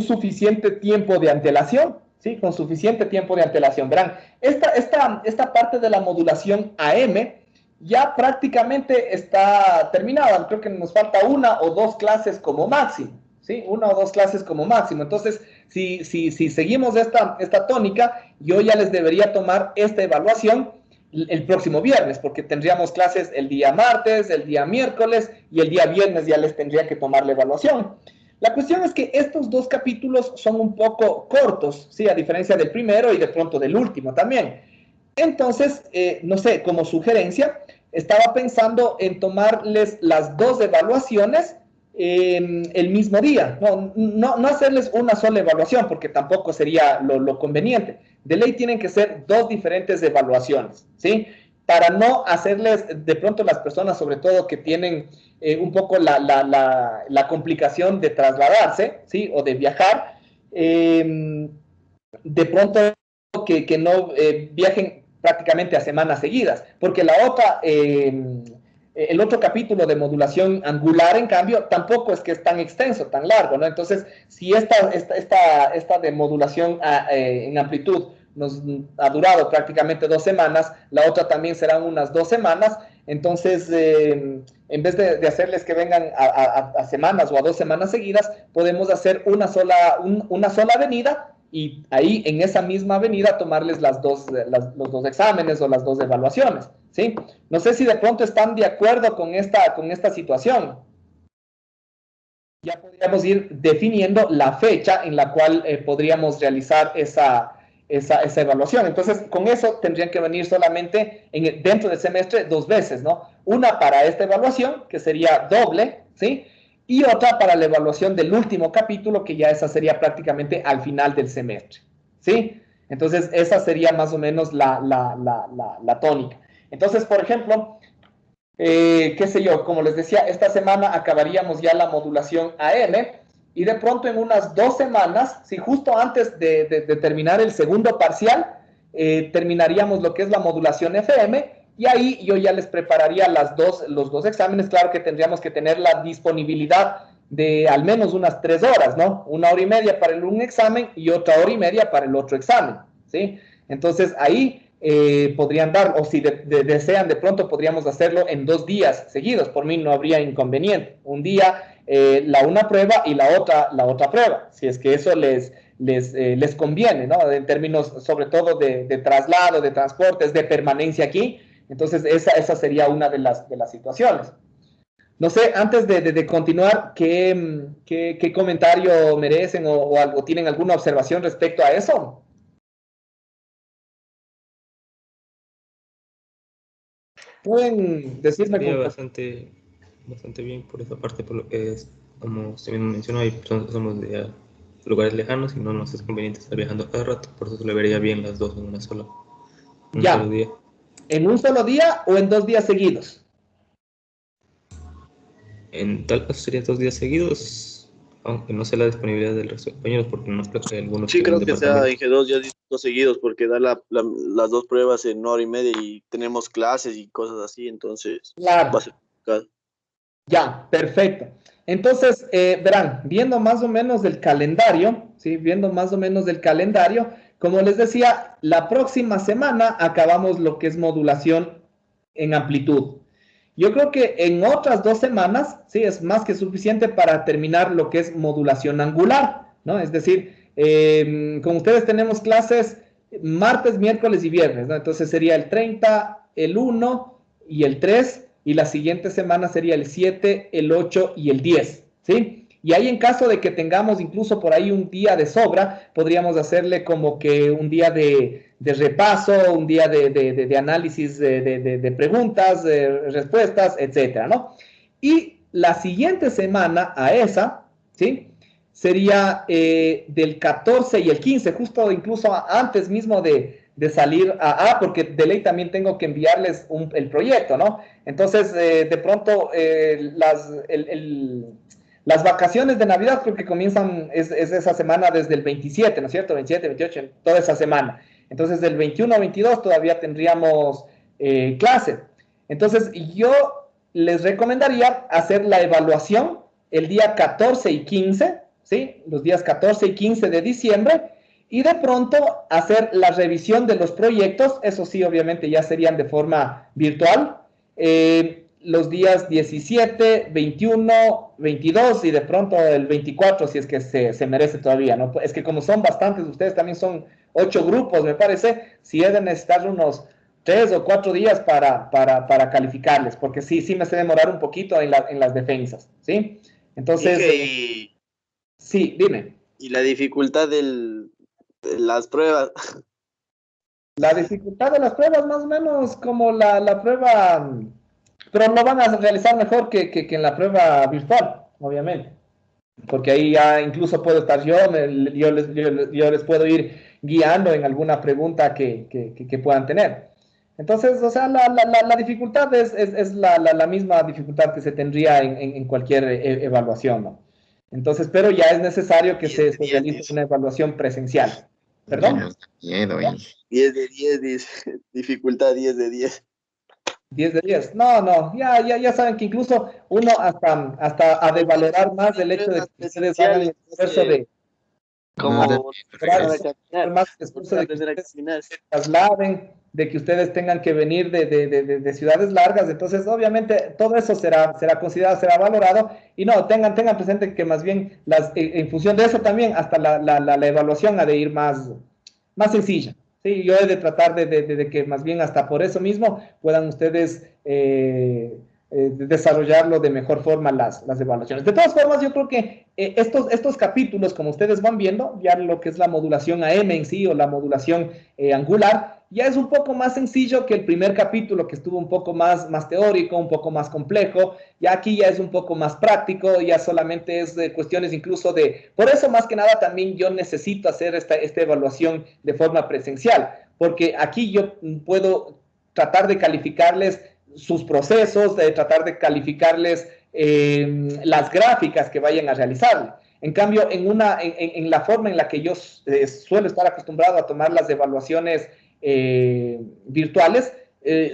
suficiente tiempo de antelación, ¿sí? Con suficiente tiempo de antelación. Verán, esta parte de la modulación AM ya prácticamente está terminada. Creo que nos falta una o dos clases como máximo, ¿sí? Una o dos clases como máximo. Entonces, si seguimos esta tónica, yo ya les debería tomar esta evaluación el próximo viernes, porque tendríamos clases el día martes, el día miércoles y el día viernes ya les tendría que tomar la evaluación. La cuestión es que estos dos capítulos son un poco cortos, ¿sí? A diferencia del primero y de pronto del último también. Entonces, no sé, como sugerencia, estaba pensando en tomarles las dos evaluaciones el mismo día. No hacerles una sola evaluación, porque tampoco sería lo conveniente. De ley tienen que ser dos diferentes evaluaciones, ¿sí? Para no hacerles, de pronto las personas, sobre todo que tienen un poco la complicación de trasladarse, ¿sí? O de viajar, de pronto que no viajen prácticamente a semanas seguidas, porque la otra, el otro capítulo de modulación angular, en cambio, tampoco es que es tan extenso, tan largo, ¿no? Entonces, si esta de modulación en amplitud nos ha durado prácticamente 2 semanas, la otra también serán unas 2 semanas, entonces, en vez de hacerles que vengan a semanas o a 2 semanas seguidas, podemos hacer una sola avenida y ahí en esa misma avenida tomarles los dos exámenes o las 2 evaluaciones, ¿sí? No sé si de pronto están de acuerdo con esta situación. Ya podríamos ir definiendo la fecha en la cual podríamos realizar esa evaluación. Entonces, con eso tendrían que venir solamente dentro del semestre 2 veces, ¿no? Una para esta evaluación, que sería doble, ¿sí? Y otra para la evaluación del último capítulo, que ya esa sería prácticamente al final del semestre, ¿sí? Entonces, esa sería más o menos la tónica. Entonces, por ejemplo, qué sé yo, como les decía, esta semana acabaríamos ya la modulación AM, y de pronto en unas 2 semanas, si justo antes de terminar el segundo parcial, terminaríamos lo que es la modulación FM, y ahí yo ya les prepararía los dos exámenes. Claro que tendríamos que tener la disponibilidad de al menos unas 3 horas, ¿no? 1 hora y media para un examen y otra hora y media para el otro examen, ¿sí? Entonces ahí podrían dar, o si desean, de pronto podríamos hacerlo en 2 días seguidos. Por mí no habría inconveniente. Un día una prueba y la otra prueba, si es que eso les conviene, ¿no? En términos sobre todo de traslado, de transportes, de permanencia aquí. Entonces esa sería una de las situaciones. No sé, antes de continuar, ¿qué comentario merecen o tienen alguna observación respecto a eso? Pueden decirme. Bastante bien por esa parte, por lo que es, como usted mismo mencionó, hay personas que somos de lugares lejanos y no nos es conveniente estar viajando cada rato, por eso se le vería bien las 2 en un solo día. ¿En un solo día o en 2 días seguidos? En tal caso sería 2 días seguidos, aunque no sé la disponibilidad del resto de compañeros, porque no creo que hay algunos. Sí, creo que sea en G2 días seguidos, porque da las 2 pruebas en 1 hora y media y tenemos clases y cosas así, entonces claro. Va a ser complicado. Ya, perfecto. Entonces, verán, viendo más o menos el calendario, ¿sí? Viendo más o menos el calendario, como les decía, la próxima semana acabamos lo que es modulación en amplitud. Yo creo que en otras 2 semanas, sí, es más que suficiente para terminar lo que es modulación angular, ¿no? Es decir, con ustedes tenemos clases martes, miércoles y viernes, ¿no? Entonces sería el 30, el 1 y el 3, y la siguiente semana sería el 7, el 8 y el 10, ¿sí? Y ahí en caso de que tengamos incluso por ahí un día de sobra, podríamos hacerle como que un día de repaso, un día de análisis de preguntas, respuestas, etcétera, ¿no? Y la siguiente semana a esa, ¿sí? Sería del 14 y el 15, justo incluso antes mismo de salir porque de ley también tengo que enviarles el proyecto, ¿no? Entonces, de pronto, las vacaciones de Navidad creo que comienzan, es esa semana desde el 27, ¿no es cierto? 27, 28, toda esa semana. Entonces, del 21 a 22 todavía tendríamos clase. Entonces, yo les recomendaría hacer la evaluación el día 14 y 15, ¿sí? Los días 14 y 15 de diciembre, y de pronto hacer la revisión de los proyectos. Eso sí, obviamente ya serían de forma virtual, los días 17, 21, 22 y de pronto el 24, si es que se merece todavía, ¿no? Es que como son bastantes, ustedes también son 8 grupos, me parece, si deben necesitar unos 3 o 4 días para calificarles, porque sí me hace demorar un poquito en las defensas, ¿sí? Entonces, sí, dime. Y la dificultad de las pruebas. La dificultad de las pruebas, más o menos como la prueba, pero lo van a realizar mejor que en la prueba virtual, obviamente. Porque ahí ya incluso puedo estar yo les puedo ir guiando en alguna pregunta que puedan tener. Entonces, o sea, la dificultad es la misma dificultad que se tendría en cualquier evaluación, ¿no? Entonces, pero ya es necesario que se realice una evaluación presencial. ¿Perdón? Nos da miedo, Inge. 10 de 10, dice. Dificultad 10 de 10. 10 de 10. No, ya saben que incluso uno hasta ha de valorar más el hecho de que ustedes hagan el esfuerzo de Como más esfuerzo de que ustedes se trasladen, de que ustedes tengan que venir de ciudades largas. Entonces, obviamente, todo eso será considerado, será valorado. Y no, tengan presente que más bien, en función de eso también, hasta la evaluación ha de ir más sencilla. Sí, yo he de tratar de que más bien hasta por eso mismo puedan ustedes desarrollarlo de mejor forma las evaluaciones. De todas formas, yo creo que estos capítulos, como ustedes van viendo, ya lo que es la modulación AM en sí o la modulación angular, ya es un poco más sencillo que el primer capítulo, que estuvo un poco más teórico, un poco más complejo. Ya aquí ya es un poco más práctico, ya solamente es de cuestiones incluso de... Por eso, más que nada, también yo necesito hacer esta evaluación de forma presencial, porque aquí yo puedo tratar de calificarles sus procesos, de tratar de calificarles las gráficas que vayan a realizar. En cambio, en la forma en la que yo suelo estar acostumbrado a tomar las evaluaciones virtuales,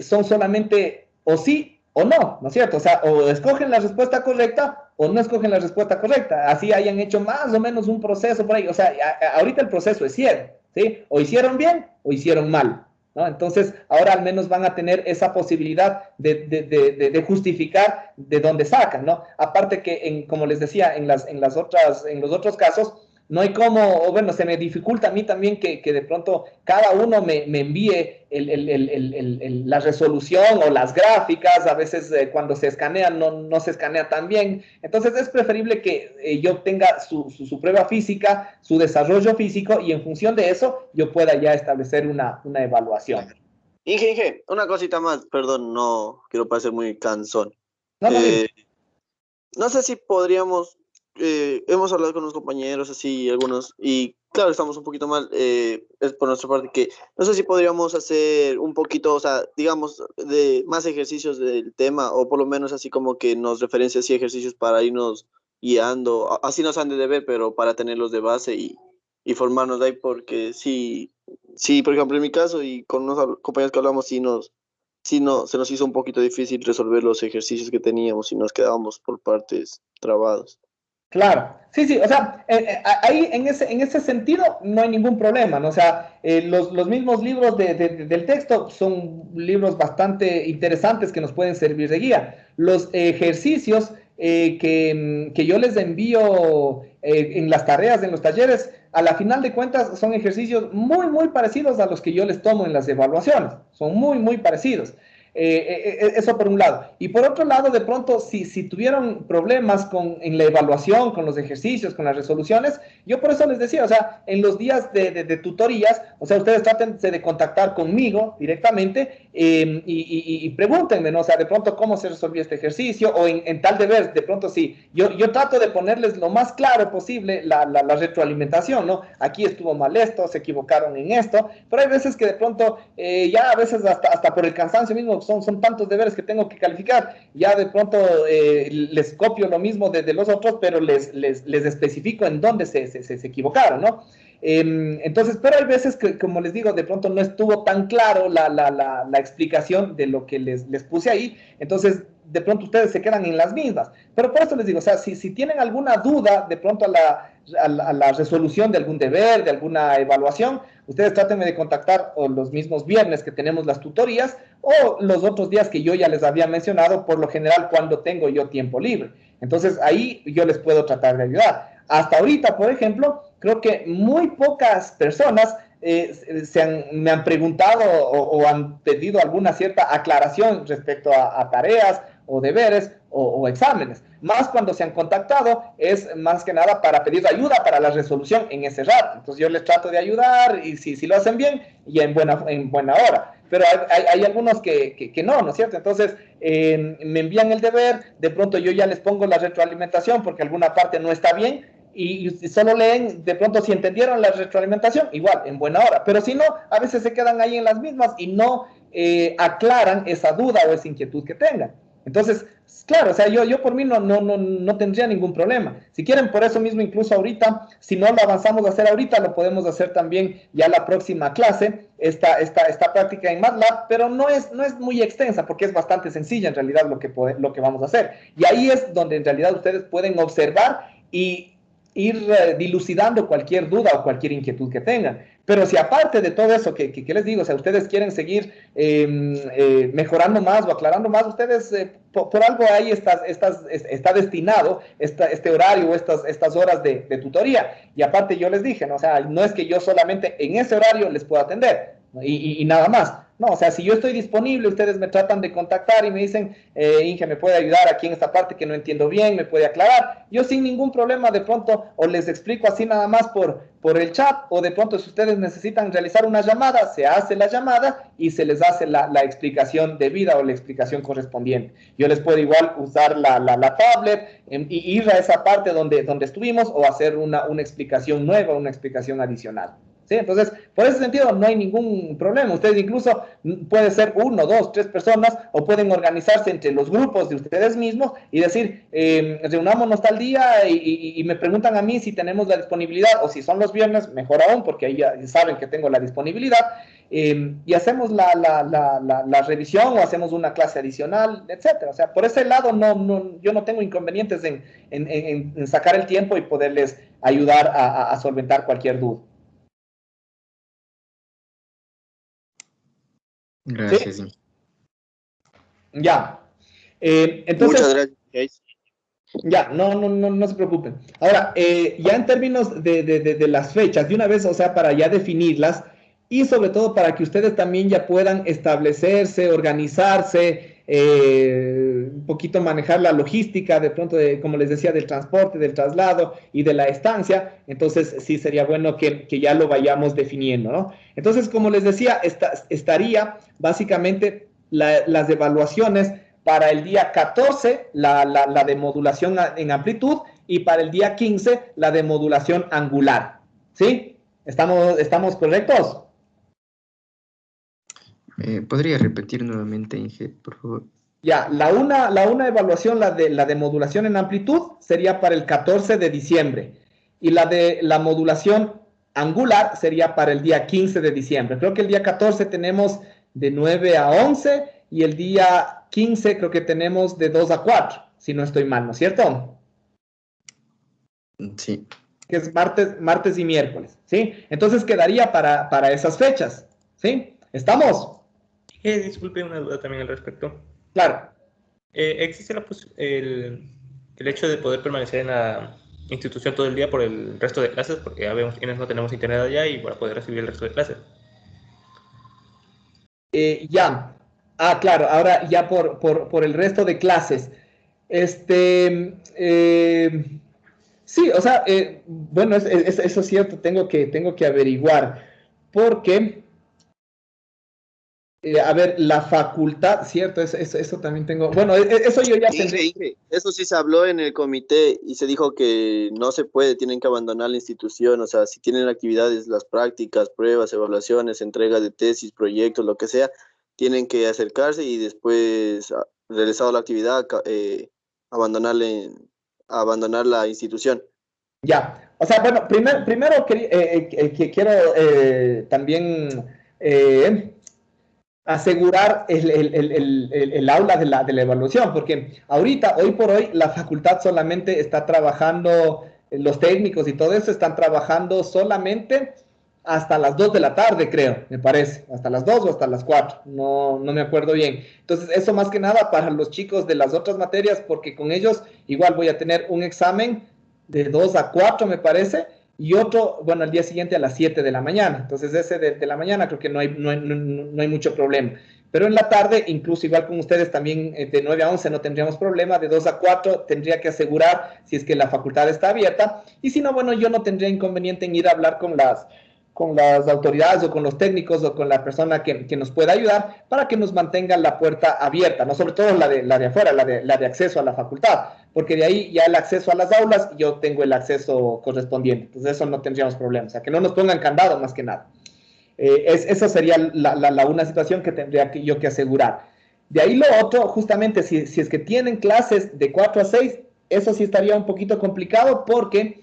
son solamente o sí o no, ¿no es cierto? O sea, o escogen la respuesta correcta o no escogen la respuesta correcta. Así hayan hecho más o menos un proceso por ahí. O sea, ahorita el proceso es ciego, ¿sí? O hicieron bien o hicieron mal, ¿no? Entonces, ahora al menos van a tener esa posibilidad de justificar de dónde sacan, ¿no? Aparte que, como les decía, en los otros casos, no hay cómo, o bueno, se me dificulta a mí también que de pronto cada uno me envíe la resolución o las gráficas. A veces cuando se escanean no se escanea tan bien. Entonces es preferible que yo tenga su prueba física, su desarrollo físico, y en función de eso yo pueda ya establecer una evaluación. Inge, una cosita más, perdón, no quiero parecer muy cansón. No sé si podríamos... hemos hablado con los compañeros, así, algunos, y claro, estamos un poquito mal, es por nuestra parte que no sé si podríamos hacer un poquito, o sea, digamos, de más ejercicios del tema, o por lo menos así como que nos referencia así ejercicios para irnos guiando, así nos han de ver, pero para tenerlos de base y formarnos de ahí, porque sí, por ejemplo, en mi caso y con unos compañeros que hablamos, se nos hizo un poquito difícil resolver los ejercicios que teníamos y nos quedábamos por partes trabados. Claro, sí, o sea, ahí en ese sentido no hay ningún problema, ¿no? O sea, los mismos libros del texto son libros bastante interesantes que nos pueden servir de guía. Los ejercicios que yo les envío en las tareas, en los talleres, a la final de cuentas son ejercicios muy parecidos a los que yo les tomo en las evaluaciones, son muy parecidos. Eso por un lado. Y por otro lado, de pronto, si tuvieron problemas en la evaluación, con los ejercicios, con las resoluciones, yo por eso les decía, o sea, en los días de tutorías, o sea, ustedes trátense de contactar conmigo directamente y pregúntenme, ¿no? O sea, de pronto, ¿cómo se resolvió este ejercicio? O en tal deber, de pronto, sí. Yo trato de ponerles lo más claro posible la retroalimentación, ¿no? Aquí estuvo mal esto, se equivocaron en esto, pero hay veces que de pronto, ya a veces hasta por el cansancio mismo, son tantos deberes que tengo que calificar, ya de pronto les copio lo mismo de los otros, pero les especifico en dónde se equivocaron, ¿no? Entonces, pero hay veces que, como les digo, de pronto no estuvo tan claro la explicación de lo que les puse ahí, entonces de pronto ustedes se quedan en las mismas. Pero por eso les digo, o sea, si tienen alguna duda de pronto a la resolución de algún deber, de alguna evaluación, ustedes trátenme de contactar o los mismos viernes que tenemos las tutorías o los otros días que yo ya les había mencionado, por lo general cuando tengo yo tiempo libre. Entonces ahí yo les puedo tratar de ayudar. Hasta ahorita, por ejemplo, creo que muy pocas personas me han preguntado o han pedido alguna cierta aclaración respecto a tareas o deberes o exámenes. Más cuando se han contactado es más que nada para pedir ayuda para la resolución en ese rato. Entonces yo les trato de ayudar y si lo hacen bien, ya en buena hora. Pero hay algunos que no es cierto? Entonces me envían el deber, de pronto yo ya les pongo la retroalimentación porque alguna parte no está bien, y solo leen, de pronto si entendieron la retroalimentación, igual, en buena hora. Pero si no, a veces se quedan ahí en las mismas y no aclaran esa duda o esa inquietud que tengan. Entonces, claro, o sea, yo por mí no tendría ningún problema. Si quieren, por eso mismo, incluso ahorita, si no lo avanzamos a hacer ahorita, lo podemos hacer también ya la próxima clase, esta práctica en MATLAB, pero no es muy extensa porque es bastante sencilla en realidad lo que vamos a hacer. Y ahí es donde en realidad ustedes pueden observar y ir dilucidando cualquier duda o cualquier inquietud que tengan. Pero si aparte de todo eso que les digo, o sea, ustedes quieren seguir mejorando más o aclarando más, ustedes por algo ahí está destinado este horario o estas horas de tutoría. Y aparte yo les dije, ¿no? O sea, no es que yo solamente en ese horario les pueda atender, ¿no? y nada más. No, o sea, si yo estoy disponible, ustedes me tratan de contactar y me dicen, Inge, ¿me puede ayudar aquí en esta parte que no entiendo bien? ¿Me puede aclarar? Yo sin ningún problema de pronto o les explico así nada más por el chat, o de pronto si ustedes necesitan realizar una llamada, se hace la llamada y se les hace la explicación debida o la explicación correspondiente. Yo les puedo igual usar la tablet y ir a esa parte donde estuvimos o hacer una explicación nueva, una explicación adicional. ¿Sí? Entonces, por ese sentido no hay ningún problema. Ustedes incluso puede ser 1, 2, 3 personas o pueden organizarse entre los grupos de ustedes mismos y decir, reunámonos tal día y me preguntan a mí si tenemos la disponibilidad o si son los viernes, mejor aún porque ahí ya saben que tengo la disponibilidad y hacemos la revisión o hacemos una clase adicional, etcétera. O sea, por ese lado yo no tengo inconvenientes en sacar el tiempo y poderles ayudar a solventar cualquier duda. Gracias. ¿Sí? Ya. Entonces, muchas gracias. Ya, no se preocupen. Ahora, ya en términos de las fechas, de una vez, o sea, para ya definirlas y sobre todo para que ustedes también ya puedan establecerse, organizarse, un poquito manejar la logística, de pronto, como les decía, del transporte, del traslado y de la estancia. Entonces, sí sería bueno que ya lo vayamos definiendo, ¿no? Entonces, como les decía, estaría básicamente las evaluaciones para el día 14, la de modulación en amplitud, y para el día 15, la de modulación angular. ¿Sí? ¿Estamos correctos? ¿Podría repetir nuevamente, Inge, por favor? Ya, la una evaluación, la de modulación en amplitud, sería para el 14 de diciembre. Y la de la modulación angular sería para el día 15 de diciembre. Creo que el día 14 tenemos de 9 a 11 y el día 15 creo que tenemos de 2 a 4, si no estoy mal, ¿no es cierto? Sí. Que es martes y miércoles, ¿sí? Entonces quedaría para esas fechas, ¿sí? ¿Estamos? Disculpe, una duda también al respecto. Claro. ¿Existe el hecho de poder permanecer en la institución todo el día por el resto de clases? Porque ya vemos quienes no tenemos internet allá y para poder recibir el resto de clases. Ya. Ah, claro, ahora ya por el resto de clases. Sí, o sea, bueno, eso es cierto, tengo que averiguar, porque, a ver, la facultad, cierto, eso también tengo, bueno, eso yo ya tendré. Eso sí se habló en el comité y se dijo que no se puede, tienen que abandonar la institución, o sea, si tienen actividades, las prácticas, pruebas, evaluaciones, entrega de tesis, proyectos, lo que sea, tienen que acercarse y después, realizado la actividad, abandonar la institución. Ya, o sea, bueno, primero que quiero también asegurar el aula de la evaluación, porque ahorita, hoy por hoy, la facultad solamente está trabajando, los técnicos y todo eso están trabajando solamente hasta las 2 de la tarde, creo, me parece, hasta las 2 o hasta las 4, no me acuerdo bien. Entonces, eso más que nada para los chicos de las otras materias, porque con ellos igual voy a tener un examen de 2 a 4, me parece, y otro, bueno, al día siguiente a las 7 de la mañana. Entonces, ese de la mañana creo que no hay mucho problema. Pero en la tarde, incluso igual con ustedes también, de 9 a 11 no tendríamos problema, de 2 a 4 tendría que asegurar si es que la facultad está abierta, y si no, bueno, yo no tendría inconveniente en ir a hablar con las autoridades o con los técnicos o con la persona que nos pueda ayudar para que nos mantengan la puerta abierta, no sobre todo la de afuera, la de acceso a la facultad, porque de ahí ya el acceso a las aulas, yo tengo el acceso correspondiente, entonces eso no tendríamos problemas, o sea, que no nos pongan candado más que nada. Eso sería una situación que tendría yo que asegurar. De ahí lo otro, justamente, si es que tienen clases de 4 a 6, eso sí estaría un poquito complicado porque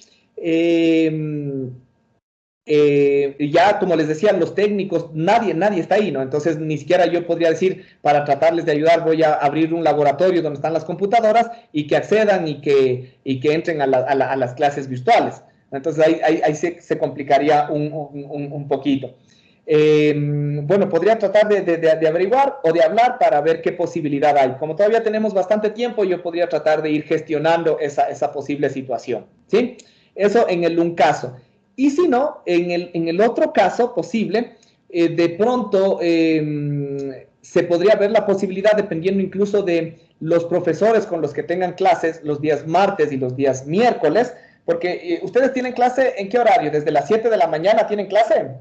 ya, como les decía, los técnicos, nadie está ahí, ¿no? Entonces, ni siquiera yo podría decir, para tratarles de ayudar, voy a abrir un laboratorio donde están las computadoras y que accedan y que entren a las clases virtuales. Entonces, ahí se complicaría un poquito. Bueno, podría tratar de averiguar o de hablar para ver qué posibilidad hay. Como todavía tenemos bastante tiempo, yo podría tratar de ir gestionando esa posible situación, ¿sí? Eso en un caso. Y si no, en el otro caso posible, de pronto se podría ver la posibilidad, dependiendo incluso de los profesores con los que tengan clases los días martes y los días miércoles, porque ustedes tienen clase, ¿en qué horario? ¿Desde las 7 de la mañana tienen clase?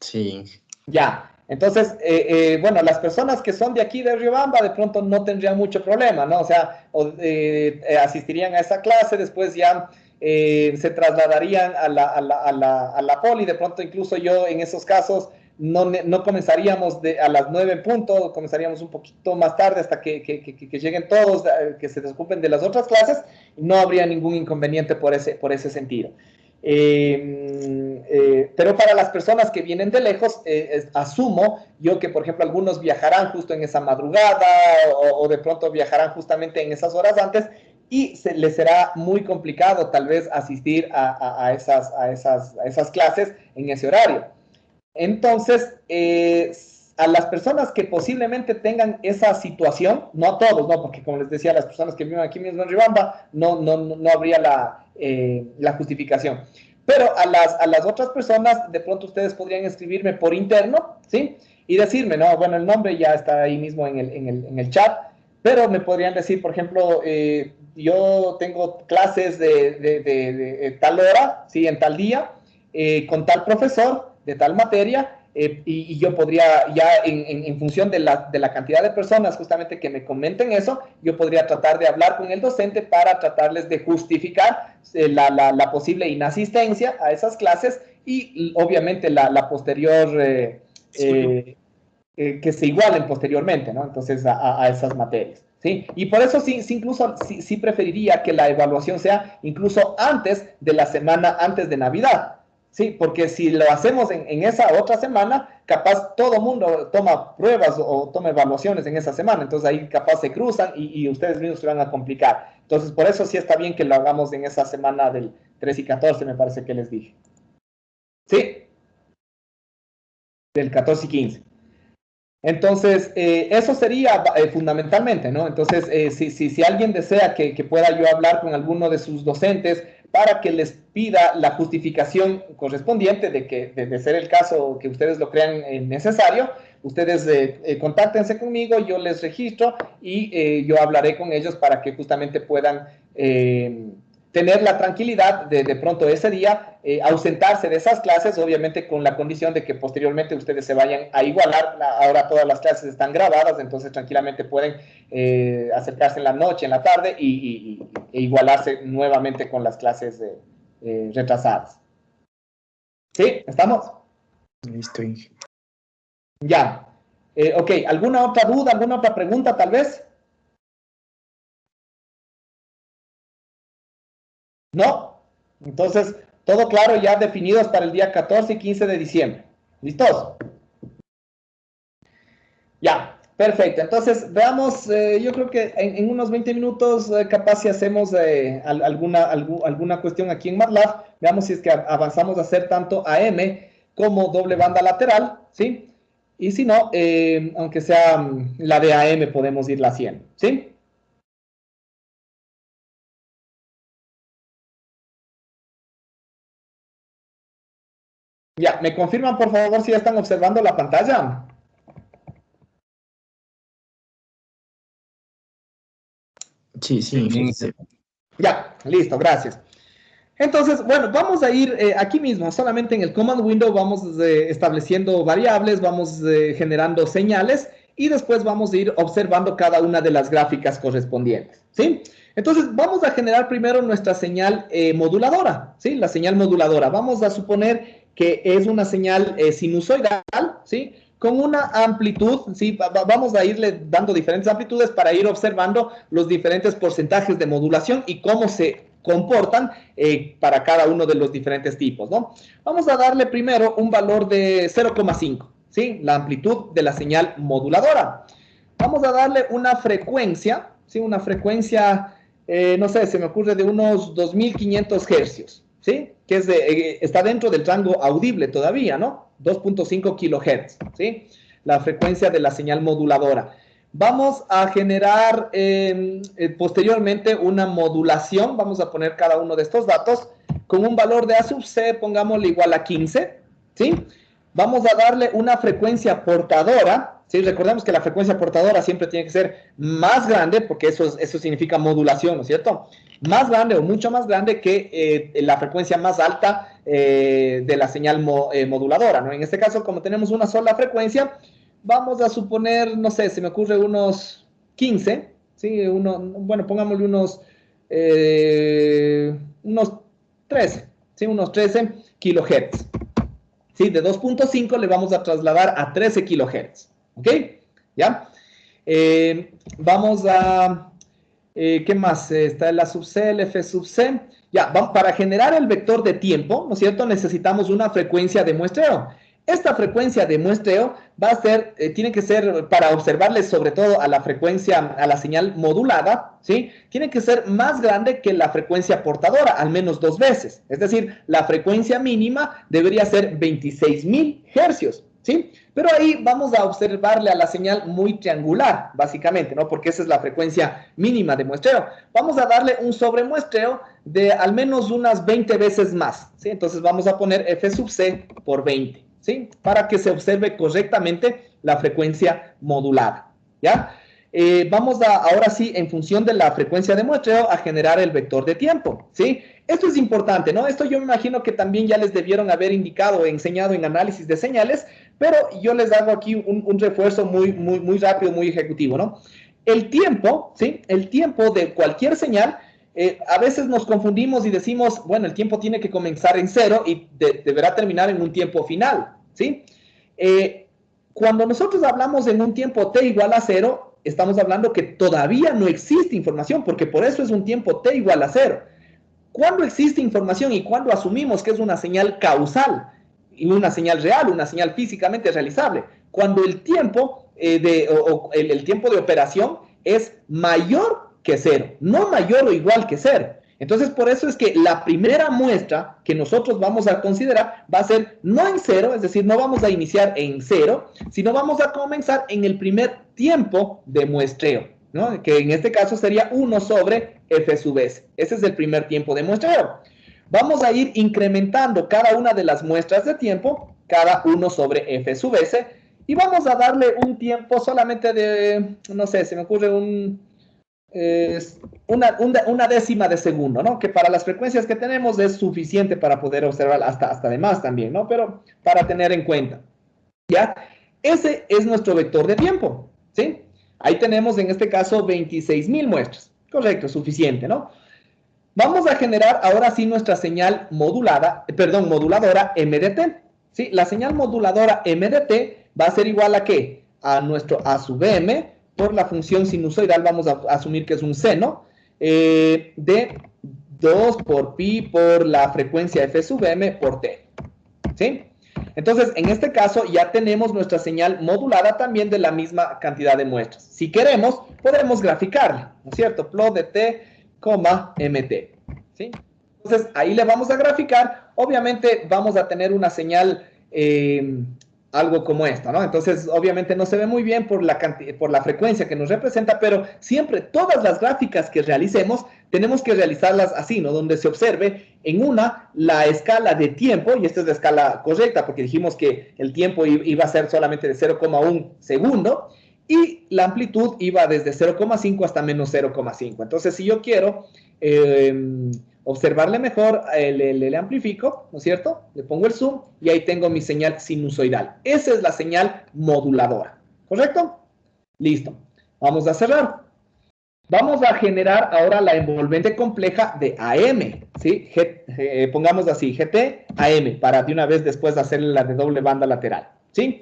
Sí. Ya, entonces, bueno, las personas que son de aquí de Riobamba de pronto no tendrían mucho problema, ¿no? O sea, asistirían a esa clase, después ya se trasladarían a la poli, de pronto incluso yo en esos casos no comenzaríamos a las 9 en punto, comenzaríamos un poquito más tarde hasta que lleguen todos, que se desocupen de las otras clases, y no habría ningún inconveniente por ese sentido. Pero para las personas que vienen de lejos, asumo yo que, por ejemplo, algunos viajarán justo en esa madrugada o de pronto viajarán justamente en esas horas antes y les será muy complicado tal vez asistir a esas clases en ese horario. Entonces, a las personas que posiblemente tengan esa situación, no a todos, ¿no? Porque como les decía, las personas que viven aquí mismo en Riobamba, no habría la justificación. Pero a las otras personas, de pronto ustedes podrían escribirme por interno, ¿sí? Y decirme, no, bueno, el nombre ya está ahí mismo en el chat, pero me podrían decir, por ejemplo, yo tengo clases de tal hora, ¿sí? En tal día, con tal profesor, de tal materia, y yo podría ya en función de la cantidad de personas justamente que me comenten eso, yo podría tratar de hablar con el docente para tratarles de justificar la posible inasistencia a esas clases y obviamente la posterior, que se igualen posteriormente, ¿no? Entonces a esas materias, ¿sí? Y por eso sí incluso sí preferiría que la evaluación sea incluso antes de la semana, antes de Navidad. Sí, porque si lo hacemos en esa otra semana, capaz todo mundo toma pruebas o toma evaluaciones en esa semana, entonces ahí capaz se cruzan y ustedes mismos se van a complicar. Entonces, por eso sí está bien que lo hagamos en esa semana del 13 y 14, me parece que les dije. ¿Sí? Del 14 y 15. Entonces, eso sería fundamentalmente, ¿no? Entonces, si alguien desea que pueda yo hablar con alguno de sus docentes para que les pida la justificación correspondiente de ser el caso que ustedes lo crean necesario, ustedes contáctense conmigo, yo les registro y yo hablaré con ellos para que justamente puedan tener la tranquilidad de pronto ese día ausentarse de esas clases, obviamente con la condición de que posteriormente ustedes se vayan a igualar. Ahora todas las clases están grabadas, entonces tranquilamente pueden acercarse en la noche, en la tarde e igualarse nuevamente con las clases retrasadas. ¿Sí? ¿Estamos? Listo, Inge. Ya. Ok, ¿alguna otra duda, alguna otra pregunta tal vez? ¿No? Entonces, todo claro, ya definidos para el día 14 y 15 de diciembre. ¿Listos? Ya, perfecto. Entonces, veamos, yo creo que en unos 20 minutos, capaz si hacemos alguna cuestión aquí en MATLAB, veamos si es que avanzamos a hacer tanto AM como doble banda lateral, ¿sí? Y si no, aunque sea la de AM, podemos irla haciendo, ¿sí? Ya, ¿me confirman por favor si ya están observando la pantalla? Sí. Ya, listo, gracias. Entonces, bueno, vamos a ir aquí mismo, solamente en el Command Window vamos estableciendo variables, vamos generando señales y después vamos a ir observando cada una de las gráficas correspondientes, ¿sí? Entonces, vamos a generar primero nuestra señal moduladora, ¿sí? La señal moduladora. Vamos a suponer que es una señal sinusoidal, ¿sí? con una amplitud, ¿sí? Vamos a irle dando diferentes amplitudes para ir observando los diferentes porcentajes de modulación y cómo se comportan para cada uno de los diferentes tipos, ¿no? Vamos a darle primero un valor de 0,5, ¿sí? La amplitud de la señal moduladora. Vamos a darle una frecuencia, ¿sí? Una frecuencia, no sé, se me ocurre de unos 2500 hercios, ¿sí? Que es está dentro del rango audible todavía, ¿no? 2.5 kilohertz, ¿sí? La frecuencia de la señal moduladora. Vamos a generar posteriormente una modulación, vamos a poner cada uno de estos datos, con un valor de A sub C, pongámosle igual a 15, ¿sí? Vamos a darle una frecuencia portadora, ¿sí? Recordemos que la frecuencia portadora siempre tiene que ser más grande, porque eso significa modulación, ¿no es cierto? Más grande o mucho más grande que la frecuencia más alta de la señal moduladora, ¿no? En este caso, como tenemos una sola frecuencia, vamos a suponer, no sé, se me ocurre unos 15, ¿sí? Bueno, pongámosle unos 13, ¿sí? Unos 13 kilohertz. ¿Sí? De 2.5 le vamos a trasladar a 13 kilohertz, ¿ok? ¿Ya? Vamos a... ¿qué más? Está el A sub C, el F sub C. Ya, para generar el vector de tiempo, ¿no es cierto? Necesitamos una frecuencia de muestreo. Esta frecuencia de muestreo va a ser, tiene que ser, para observarle sobre todo a la frecuencia, a la señal modulada, ¿sí? Tiene que ser más grande que la frecuencia portadora, al menos 2 veces. Es decir, la frecuencia mínima debería ser 26.000 hercios, ¿sí? Pero ahí vamos a observarle a la señal muy triangular, básicamente, ¿no? Porque esa es la frecuencia mínima de muestreo. Vamos a darle un sobremuestreo de al menos unas 20 veces más, ¿sí? Entonces vamos a poner F sub C por 20. ¿Sí? Para que se observe correctamente la frecuencia modulada, ¿ya? Vamos ahora sí, en función de la frecuencia de muestreo, a generar el vector de tiempo, ¿sí? Esto es importante, ¿no? Esto yo me imagino que también ya les debieron haber indicado, enseñado en análisis de señales, pero yo les hago aquí un refuerzo muy rápido, muy ejecutivo, ¿no? El tiempo, ¿sí? El tiempo de cualquier señal, a veces nos confundimos y decimos, bueno, el tiempo tiene que comenzar en 0 y deberá terminar en un tiempo final, ¿sí? Cuando nosotros hablamos en un tiempo t igual a 0, estamos hablando que todavía no existe información, porque por eso es un tiempo t igual a 0. ¿Cuándo existe información y cuándo asumimos que es una señal causal y una señal real, una señal físicamente realizable? Cuando el tiempo, el tiempo de operación es mayor que 0, no mayor o igual que 0. Entonces, por eso es que la primera muestra que nosotros vamos a considerar va a ser no en 0, es decir, no vamos a iniciar en 0, sino vamos a comenzar en el primer tiempo de muestreo, ¿no? Que en este caso sería 1 sobre F sub S. Ese es el primer tiempo de muestreo. Vamos a ir incrementando cada una de las muestras de tiempo, cada 1 sobre F sub S, y vamos a darle un tiempo solamente de, no sé, se me ocurre una décima de segundo, ¿no? Que para las frecuencias que tenemos es suficiente para poder observar hasta de más también, ¿no? Pero para tener en cuenta, ¿ya? Ese es nuestro vector de tiempo, ¿sí? Ahí tenemos en este caso 26.000 muestras. Correcto, suficiente, ¿no? Vamos a generar ahora sí nuestra señal moduladora MDT, ¿sí? La señal moduladora MDT va a ser igual a ¿qué? A nuestro A sub M por la función sinusoidal, vamos a asumir que es un seno, de 2 por pi por la frecuencia F sub M por T, ¿sí? Entonces, en este caso ya tenemos nuestra señal modulada también de la misma cantidad de muestras. Si queremos, podemos graficarla, ¿no es cierto? Plot de T, MT, ¿sí? Entonces, ahí le vamos a graficar. Obviamente, vamos a tener una señal algo como esta, ¿no? Entonces, obviamente no se ve muy bien por la frecuencia que nos representa, pero siempre todas las gráficas que realicemos, tenemos que realizarlas así, ¿no? Donde se observe en una la escala de tiempo, y esta es la escala correcta, porque dijimos que el tiempo iba a ser solamente de 0,1 segundo, y la amplitud iba desde 0,5 hasta menos 0,5. Entonces, si yo quiero observarle mejor, le amplifico, ¿no es cierto? Le pongo el zoom y ahí tengo mi señal sinusoidal. Esa es la señal moduladora, ¿correcto? Listo. Vamos a cerrar. Vamos a generar ahora la envolvente compleja de AM, ¿sí? Pongamos así, GT, AM, para de una vez después hacerle la de doble banda lateral, ¿sí?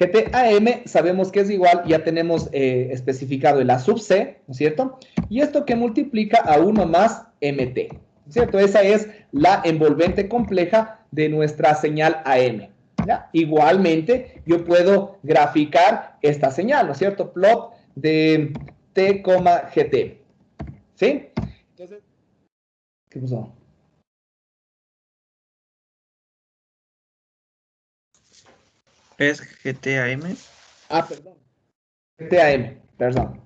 GTAM sabemos que es igual, ya tenemos especificado el A sub C, ¿no es cierto? Y esto que multiplica a 1 más MT, ¿no es cierto? Esa es la envolvente compleja de nuestra señal AM, ¿ya? Igualmente, yo puedo graficar esta señal, ¿no es cierto? Plot de T, GT, ¿sí? Entonces, ¿qué pasó? ¿Es GTAM? Ah, perdón. GTAM, perdón.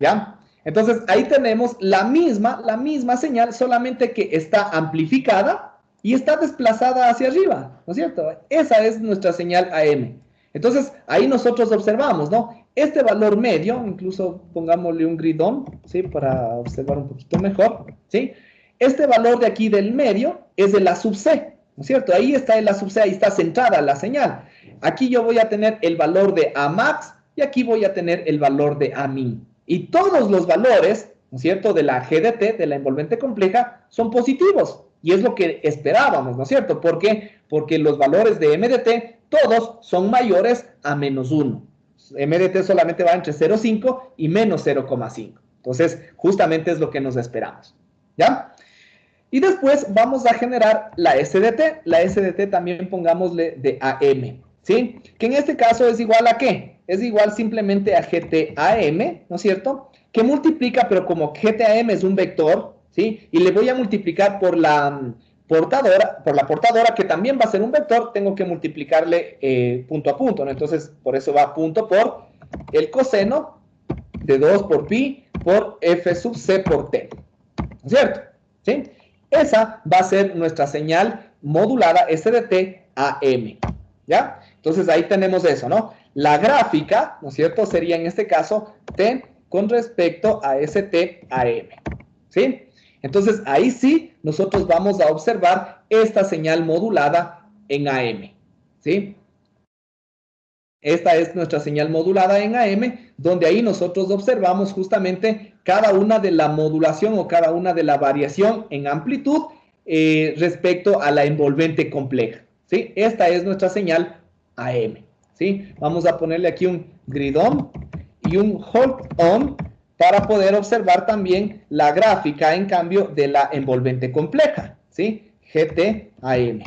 ¿Ya? Entonces, ahí tenemos la misma señal, solamente que está amplificada y está desplazada hacia arriba, ¿no es cierto? Esa es nuestra señal AM. Entonces, ahí nosotros observamos, ¿no? Este valor medio, incluso pongámosle un gridón, ¿sí? Para observar un poquito mejor, ¿sí? Este valor de aquí del medio es de la sub C, ¿no es cierto? Ahí está el A sub C, ahí está centrada la señal. Aquí yo voy a tener el valor de A max y aquí voy a tener el valor de A min. Y todos los valores, ¿no es cierto?, de la GDT, de la envolvente compleja, son positivos. Y es lo que esperábamos, ¿no es cierto? ¿Por qué? Porque los valores de MDT, todos son mayores a menos 1. MDT solamente va entre 0,5 y menos 0,5. Entonces, justamente es lo que nos esperamos. ¿Ya? Y después vamos a generar la SDT. La SDT también pongámosle de AM, ¿sí? Que en este caso es igual a ¿qué? Es igual simplemente a GTAM, ¿no es cierto? Que multiplica, pero como GTAM es un vector, ¿sí? Y le voy a multiplicar por la portadora, que también va a ser un vector, tengo que multiplicarle punto a punto, ¿no? Entonces, por eso va punto por el coseno de 2 por pi por F sub C por T, ¿no es cierto? ¿Sí? Esa va a ser nuestra señal modulada SDT AM, ¿ya? Entonces, ahí tenemos eso, ¿no? La gráfica, ¿no es cierto?, sería en este caso T con respecto a ST-AM, ¿sí? Entonces, ahí sí, nosotros vamos a observar esta señal modulada en AM, ¿sí? Esta es nuestra señal modulada en AM, donde ahí nosotros observamos justamente cada una de la modulación o cada una de la variación en amplitud respecto a la envolvente compleja, ¿sí? Esta es nuestra señal AM, ¿sí? Vamos a ponerle aquí un grid on y un hold on para poder observar también la gráfica, en cambio, de la envolvente compleja, ¿sí? GTAM.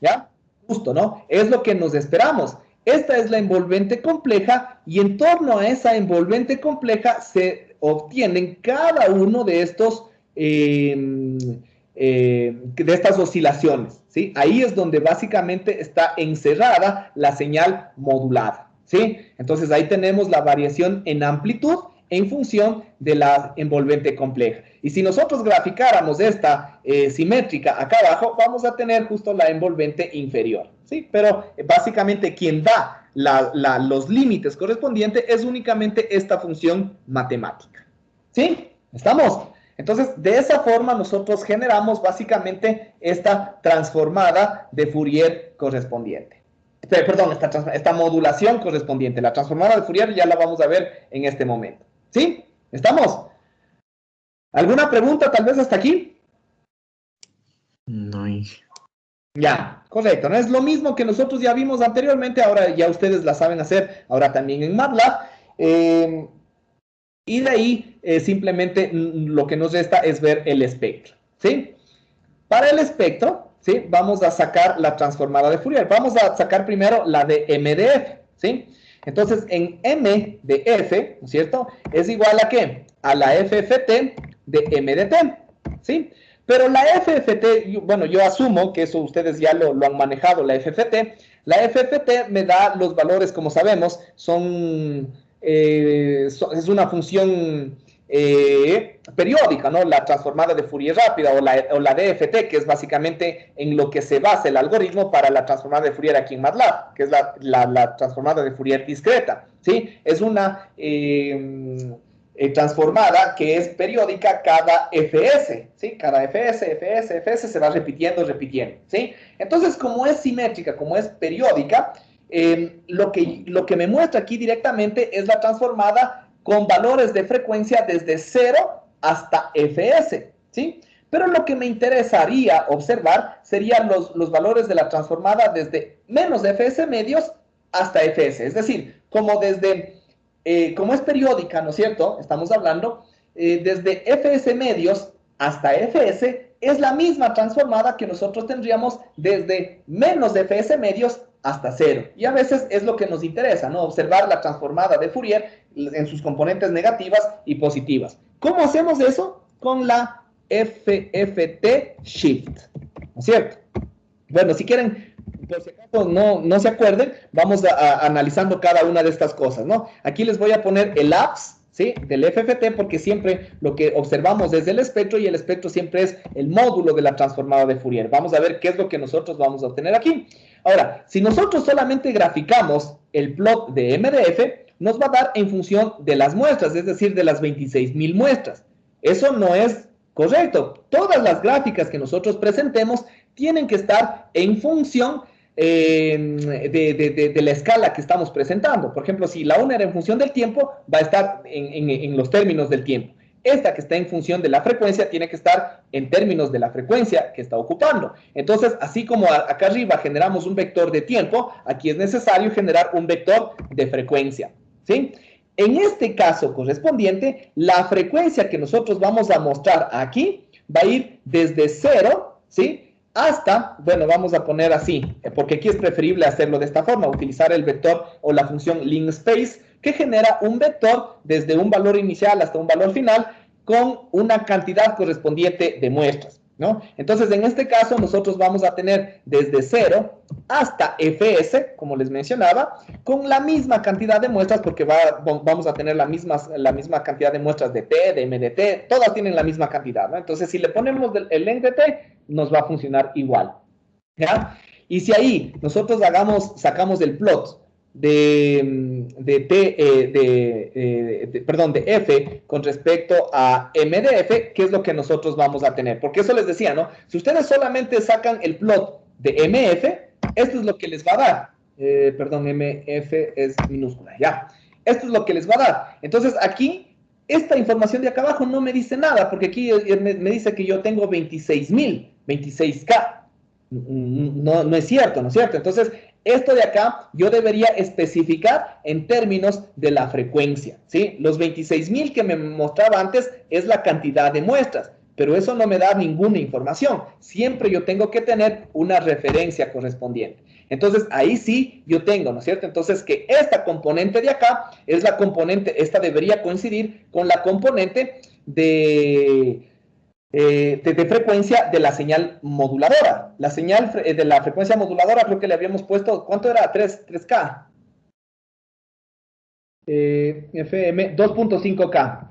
¿Ya? Justo, ¿no? Es lo que nos esperamos. Esta es la envolvente compleja y en torno a esa envolvente compleja se obtienen cada uno de estos de estas oscilaciones, ¿sí? Ahí es donde básicamente está encerrada la señal modulada, ¿sí? Entonces ahí tenemos la variación en amplitud en función de la envolvente compleja. Y si nosotros graficáramos esta simétrica acá abajo, vamos a tener justo la envolvente inferior, ¿sí? Pero básicamente quien da los límites correspondientes es únicamente esta función matemática, ¿sí? ¿Estamos? Entonces, de esa forma nosotros generamos básicamente esta transformada de Fourier correspondiente. Perdón, esta modulación correspondiente. La transformada de Fourier ya la vamos a ver en este momento. ¿Sí? ¿Estamos? ¿Alguna pregunta tal vez hasta aquí? No. Ya, correcto. ¿No? Es lo mismo que nosotros ya vimos anteriormente, ahora ya ustedes la saben hacer, ahora también en MATLAB. Y de ahí simplemente lo que nos resta es ver el espectro, ¿sí? Para el espectro, ¿sí? Vamos a sacar la transformada de Fourier. Vamos a sacar primero la de M de F, ¿sí? Entonces, en M de F, ¿no es cierto? Es igual a ¿qué? A la FFT de M de T, ¿sí? Pero la FFT, bueno, yo asumo que eso ustedes ya lo han manejado, la FFT me da los valores, como sabemos, es una función periódica, ¿no? La transformada de Fourier rápida o la DFT, que es básicamente en lo que se basa el algoritmo para la transformada de Fourier aquí en MATLAB, que es la transformada de Fourier discreta, ¿sí? Es una transformada que es periódica cada FS, ¿sí? Cada FS se va repitiendo, ¿sí? Entonces, como es simétrica, como es periódica, lo que me muestra aquí directamente es la transformada con valores de frecuencia desde 0 hasta Fs, ¿sí? Pero lo que me interesaría observar serían los valores de la transformada desde menos fs medios hasta fs. Es decir, como es periódica, ¿no es cierto? Estamos hablando, desde fs medios hasta fs es la misma transformada que nosotros tendríamos desde menos fs medios hasta 0. Y a veces es lo que nos interesa, ¿no? Observar la transformada de Fourier en sus componentes negativas y positivas. ¿Cómo hacemos eso? Con la FFT Shift, ¿no es cierto? Bueno, si quieren, por si acaso no se acuerden, vamos analizando cada una de estas cosas, ¿no? Aquí les voy a poner el apps, ¿sí? Del FFT, porque siempre lo que observamos es el espectro, y el espectro siempre es el módulo de la transformada de Fourier. Vamos a ver qué es lo que nosotros vamos a obtener aquí. Ahora, si nosotros solamente graficamos el plot de MDF, nos va a dar en función de las muestras, es decir, de las 26.000 muestras. Eso no es correcto. Todas las gráficas que nosotros presentemos tienen que estar en función de la escala que estamos presentando. Por ejemplo, si la una era en función del tiempo, va a estar en los términos del tiempo. Esta que está en función de la frecuencia tiene que estar en términos de la frecuencia que está ocupando. Entonces, así como acá arriba generamos un vector de tiempo, aquí es necesario generar un vector de frecuencia, ¿sí? En este caso correspondiente, la frecuencia que nosotros vamos a mostrar aquí va a ir desde 0, ¿sí? Hasta, bueno, vamos a poner así, porque aquí es preferible hacerlo de esta forma, utilizar el vector o la función linspace, que genera un vector desde un valor inicial hasta un valor final con una cantidad correspondiente de muestras, ¿no? Entonces, en este caso, nosotros vamos a tener desde 0 hasta fs, como les mencionaba, con la misma cantidad de muestras, porque vamos a tener la misma cantidad de muestras de t, de mdt, todas tienen la misma cantidad, ¿no? Entonces, si le ponemos el length de t, nos va a funcionar igual, ¿ya? Y si ahí nosotros sacamos el plot de f con respecto a mdf, ¿qué es lo que nosotros vamos a tener? Porque eso les decía, ¿no? Si ustedes solamente sacan el plot de mf, esto es lo que les va a dar. Mf es minúscula, ya. Esto es lo que les va a dar. Entonces, aquí, esta información de acá abajo no me dice nada, porque aquí me dice que yo tengo 26K. No es cierto, ¿no es cierto? Entonces, esto de acá yo debería especificar en términos de la frecuencia, ¿sí? Los 26.000 que me mostraba antes es la cantidad de muestras, pero eso no me da ninguna información. Siempre yo tengo que tener una referencia correspondiente. Entonces, ahí sí yo tengo, ¿no es cierto? Entonces, que esta componente de acá es la componente, esta debería coincidir con la componente de frecuencia de la señal moduladora. La señal de la frecuencia moduladora creo que le habíamos puesto, ¿cuánto era? 3K. FM 2.5K.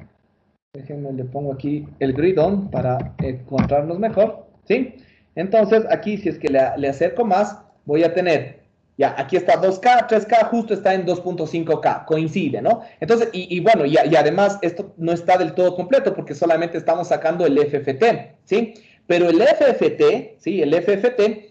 Déjenme, le pongo aquí el grid on para encontrarnos mejor, ¿sí? Entonces, aquí si es que le acerco más, voy a tener, ya, aquí está 2K, 3K justo está en 2.5K, coincide, ¿no? Entonces, y bueno, y además esto no está del todo completo porque solamente estamos sacando el FFT, ¿sí? Pero el FFT, ¿sí? El FFT,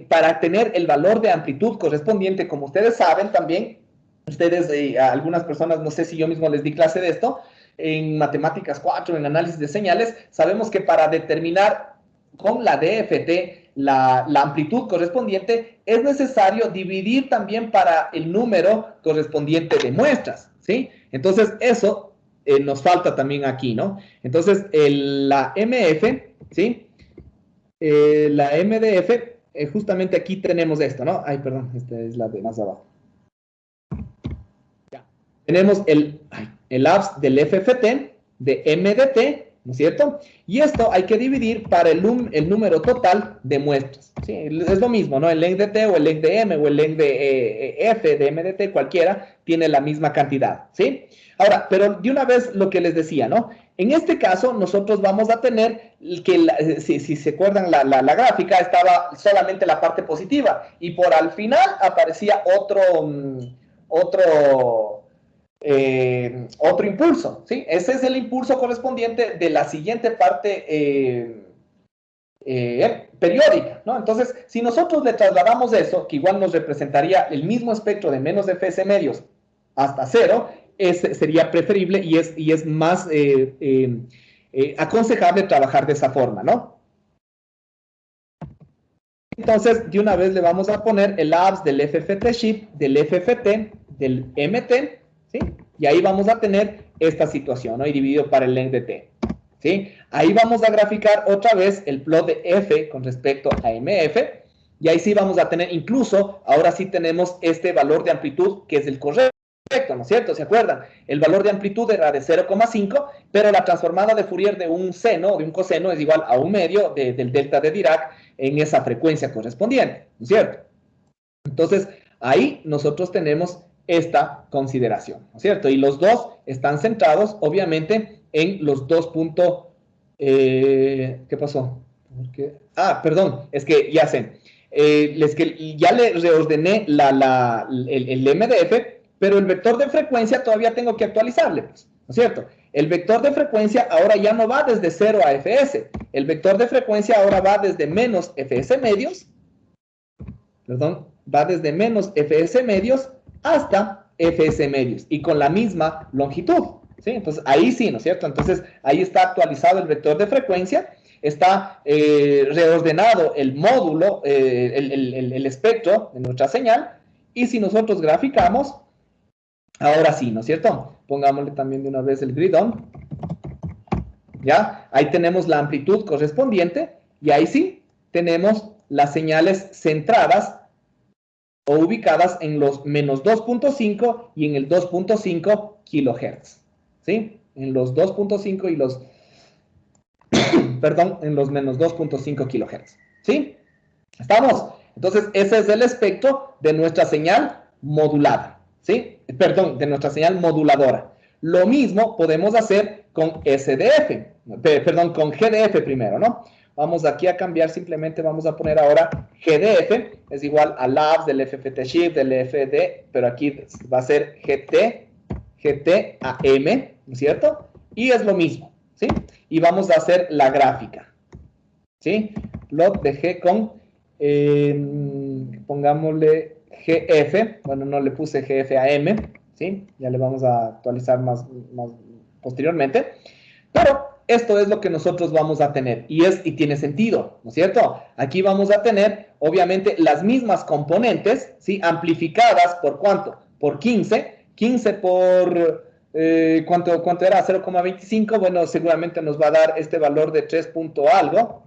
para tener el valor de amplitud correspondiente, como ustedes saben también, ustedes, a algunas personas, no sé si yo mismo les di clase de esto, en Matemáticas 4, en análisis de señales, sabemos que para determinar con la DFT la amplitud correspondiente, es necesario dividir también para el número correspondiente de muestras, ¿sí? Entonces, eso nos falta también aquí, ¿no? Entonces, la MF, ¿sí? La MDF, justamente aquí tenemos esto, ¿no? Ay, perdón, esta es la de más abajo. Ya. Tenemos el apps del FFT, de MDT, ¿no es cierto? Y esto hay que dividir para el número total de muestras, ¿sí? Es lo mismo, ¿no? El length de T o el length de M o el length de F de MDT, cualquiera, tiene la misma cantidad, ¿sí? Ahora, pero de una vez lo que les decía, ¿no? En este caso, nosotros vamos a tener que, si se acuerdan, la gráfica estaba solamente la parte positiva y por al final aparecía otro impulso, ¿sí? Ese es el impulso correspondiente de la siguiente parte periódica, ¿no? Entonces, si nosotros le trasladamos eso, que igual nos representaría el mismo espectro de menos de Fs medios hasta 0, sería preferible y es más aconsejable trabajar de esa forma, ¿no? Entonces, de una vez le vamos a poner el ABS del FFT Shift, del FFT, del MT, ¿sí? Y ahí vamos a tener esta situación, ¿no? Y dividido para el length de T, ¿sí? Ahí vamos a graficar otra vez el plot de F con respecto a MF, y ahí sí vamos a tener, incluso, ahora sí tenemos este valor de amplitud que es el correcto, ¿no es cierto? ¿Se acuerdan? El valor de amplitud era de 0,5, pero la transformada de Fourier de un seno, de un coseno, es igual a un medio del delta de Dirac en esa frecuencia correspondiente, ¿no es cierto? Entonces, ahí nosotros tenemos esta consideración, ¿no es cierto? Y los dos están centrados, obviamente, en los dos puntos... ¿qué pasó? Perdón, es que ya sé. Ya le reordené el MDF, pero el vector de frecuencia todavía tengo que actualizarle, pues, ¿no es cierto? El vector de frecuencia ahora ya no va desde 0 a fs. El vector de frecuencia ahora va desde menos fs medios, perdón, va desde menos fs medios hasta fs medios y con la misma longitud, ¿sí? Entonces, ahí sí, ¿no es cierto? Entonces, ahí está actualizado el vector de frecuencia, está reordenado el módulo, el espectro de nuestra señal, y si nosotros graficamos, ahora sí, ¿no es cierto? Pongámosle también de una vez el grid on. ¿Ya? Ahí tenemos la amplitud correspondiente, y ahí sí tenemos las señales centradas o ubicadas en los menos 2.5 y en el 2.5 kilohertz, ¿sí? En los 2.5 y los, perdón, en los menos 2.5 kilohertz, ¿sí? ¿Estamos? Entonces, ese es el espectro de nuestra señal modulada, ¿sí? Perdón, de nuestra señal moduladora. Lo mismo podemos hacer con SDF, perdón, con GDF primero, ¿no? Vamos aquí a cambiar, simplemente vamos a poner ahora GDF, es igual a labs del FFT Shift, del FD, pero aquí va a ser GT a M, ¿no es cierto? Y es lo mismo, ¿sí? Y vamos a hacer la gráfica, ¿sí? Plot de G con, pongámosle GF, bueno, no le puse GF a M, ¿sí? Ya le vamos a actualizar más posteriormente, pero esto es lo que nosotros vamos a tener, y tiene sentido, ¿no es cierto? Aquí vamos a tener, obviamente, las mismas componentes, ¿sí? Amplificadas, ¿por cuánto? Por 15 por, ¿cuánto era? 0,25, bueno, seguramente nos va a dar este valor de 3 punto algo.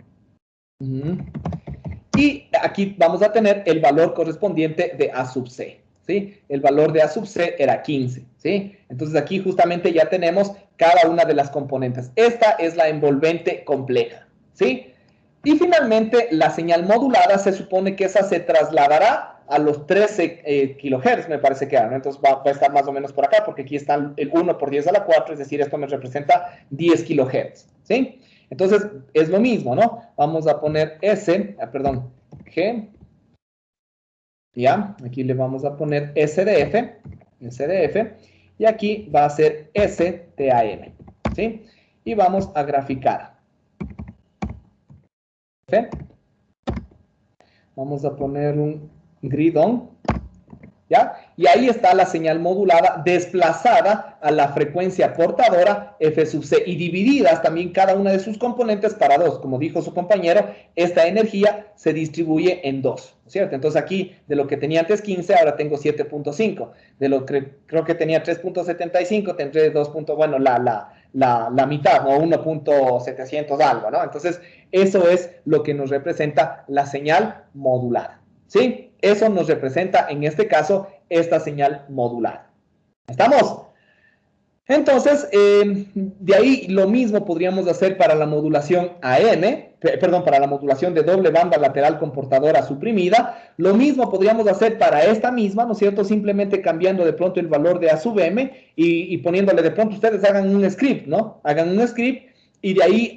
Y aquí vamos a tener el valor correspondiente de A sub C, ¿sí? El valor de A sub C era 15, ¿sí? Entonces aquí justamente ya tenemos cada una de las componentes. Esta es la envolvente compleja, ¿sí? Y finalmente la señal modulada se supone que esa se trasladará a los 13 kilohertz, me parece que era, ¿no? Entonces va a estar más o menos por acá, porque aquí está el 1 por 10 a la 4, es decir, esto me representa 10 kilohertz, ¿sí? Entonces es lo mismo, ¿no? Vamos a poner G, ya, aquí le vamos a poner SDF, y aquí va a ser STAM, ¿sí? Y vamos a graficar. Vamos a poner un grid on, ¿ya? Y ahí está la señal modulada desplazada a la frecuencia portadora F sub C y divididas también cada una de sus componentes para 2. Como dijo su compañero, esta energía se distribuye en 2, ¿cierto? Entonces aquí, de lo que tenía antes 15, ahora tengo 7.5. De lo que creo que tenía 3.75, tendré 2. Bueno, la mitad, ¿no? 1.700 algo, ¿no? Entonces, eso es lo que nos representa la señal modulada, ¿sí? Eso nos representa, en este caso, esta señal modulada. ¿Estamos? Entonces, de ahí lo mismo podríamos hacer para la modulación AM, perdón, para la modulación de doble banda lateral comportadora suprimida. Lo mismo podríamos hacer para esta misma, ¿no es cierto? Simplemente cambiando de pronto el valor de A sub M y poniéndole de pronto, ustedes hagan un script, ¿no? Hagan un script y de ahí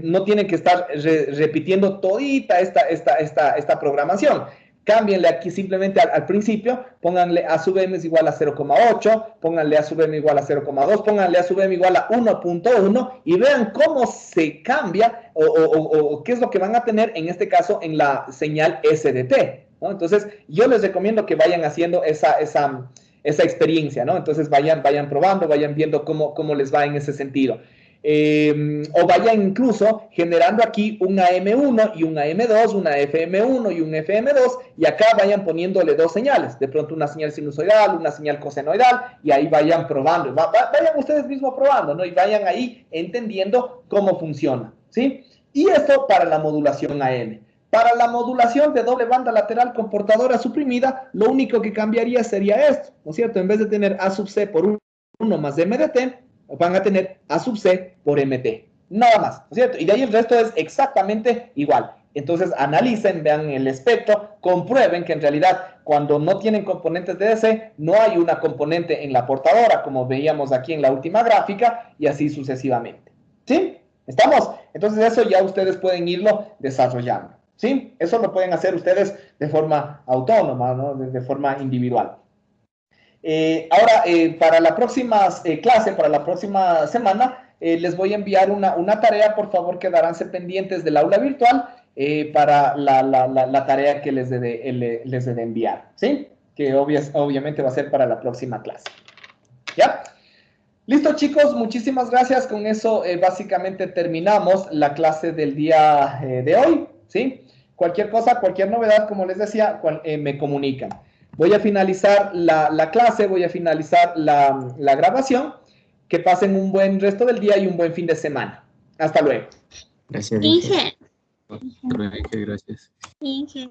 no tienen que estar repitiendo todita esta programación. Cámbienle aquí simplemente al principio, pónganle A sub M es igual a 0,8, pónganle A sub M igual a 0,2, pónganle A sub M igual a 1.1 y vean cómo se cambia o qué es lo que van a tener en este caso en la señal SDT, ¿no? Entonces, yo les recomiendo que vayan haciendo esa experiencia, ¿no? Entonces, vayan probando, vayan viendo cómo les va en ese sentido. o vayan incluso generando aquí un AM1 y un AM2, una FM1 y un FM2, y acá vayan poniéndole dos señales, de pronto una señal sinusoidal, una señal cosenoidal, y ahí vayan probando, vayan ustedes mismos probando, ¿no? Y vayan ahí entendiendo cómo funciona, ¿sí? Y esto para la modulación AM. Para la modulación de doble banda lateral con portadora suprimida, lo único que cambiaría sería esto, ¿no es cierto? En vez de tener A sub C por 1 más MDT, van a tener A sub C por MT. Nada más, ¿no es cierto? Y de ahí el resto es exactamente igual. Entonces analicen, vean el espectro, comprueben que en realidad cuando no tienen componentes de DC, no hay una componente en la portadora, como veíamos aquí en la última gráfica, y así sucesivamente. ¿Sí? ¿Estamos? Entonces eso ya ustedes pueden irlo desarrollando. ¿Sí? Eso lo pueden hacer ustedes de forma autónoma, ¿no? De forma individual. Ahora, para la próxima clase, para la próxima semana, les voy a enviar una tarea. Por favor, quedaránse pendientes del aula virtual para la tarea que les debe enviar, ¿sí? Que obviamente va a ser para la próxima clase. ¿Ya? Listo, chicos, muchísimas gracias. Con eso básicamente terminamos la clase del día de hoy, ¿sí? Cualquier cosa, cualquier novedad, como les decía, me comunican. Voy a finalizar la clase, voy a finalizar la grabación. Que pasen un buen resto del día y un buen fin de semana. Hasta luego. Gracias, Inge. Gracias. Inge.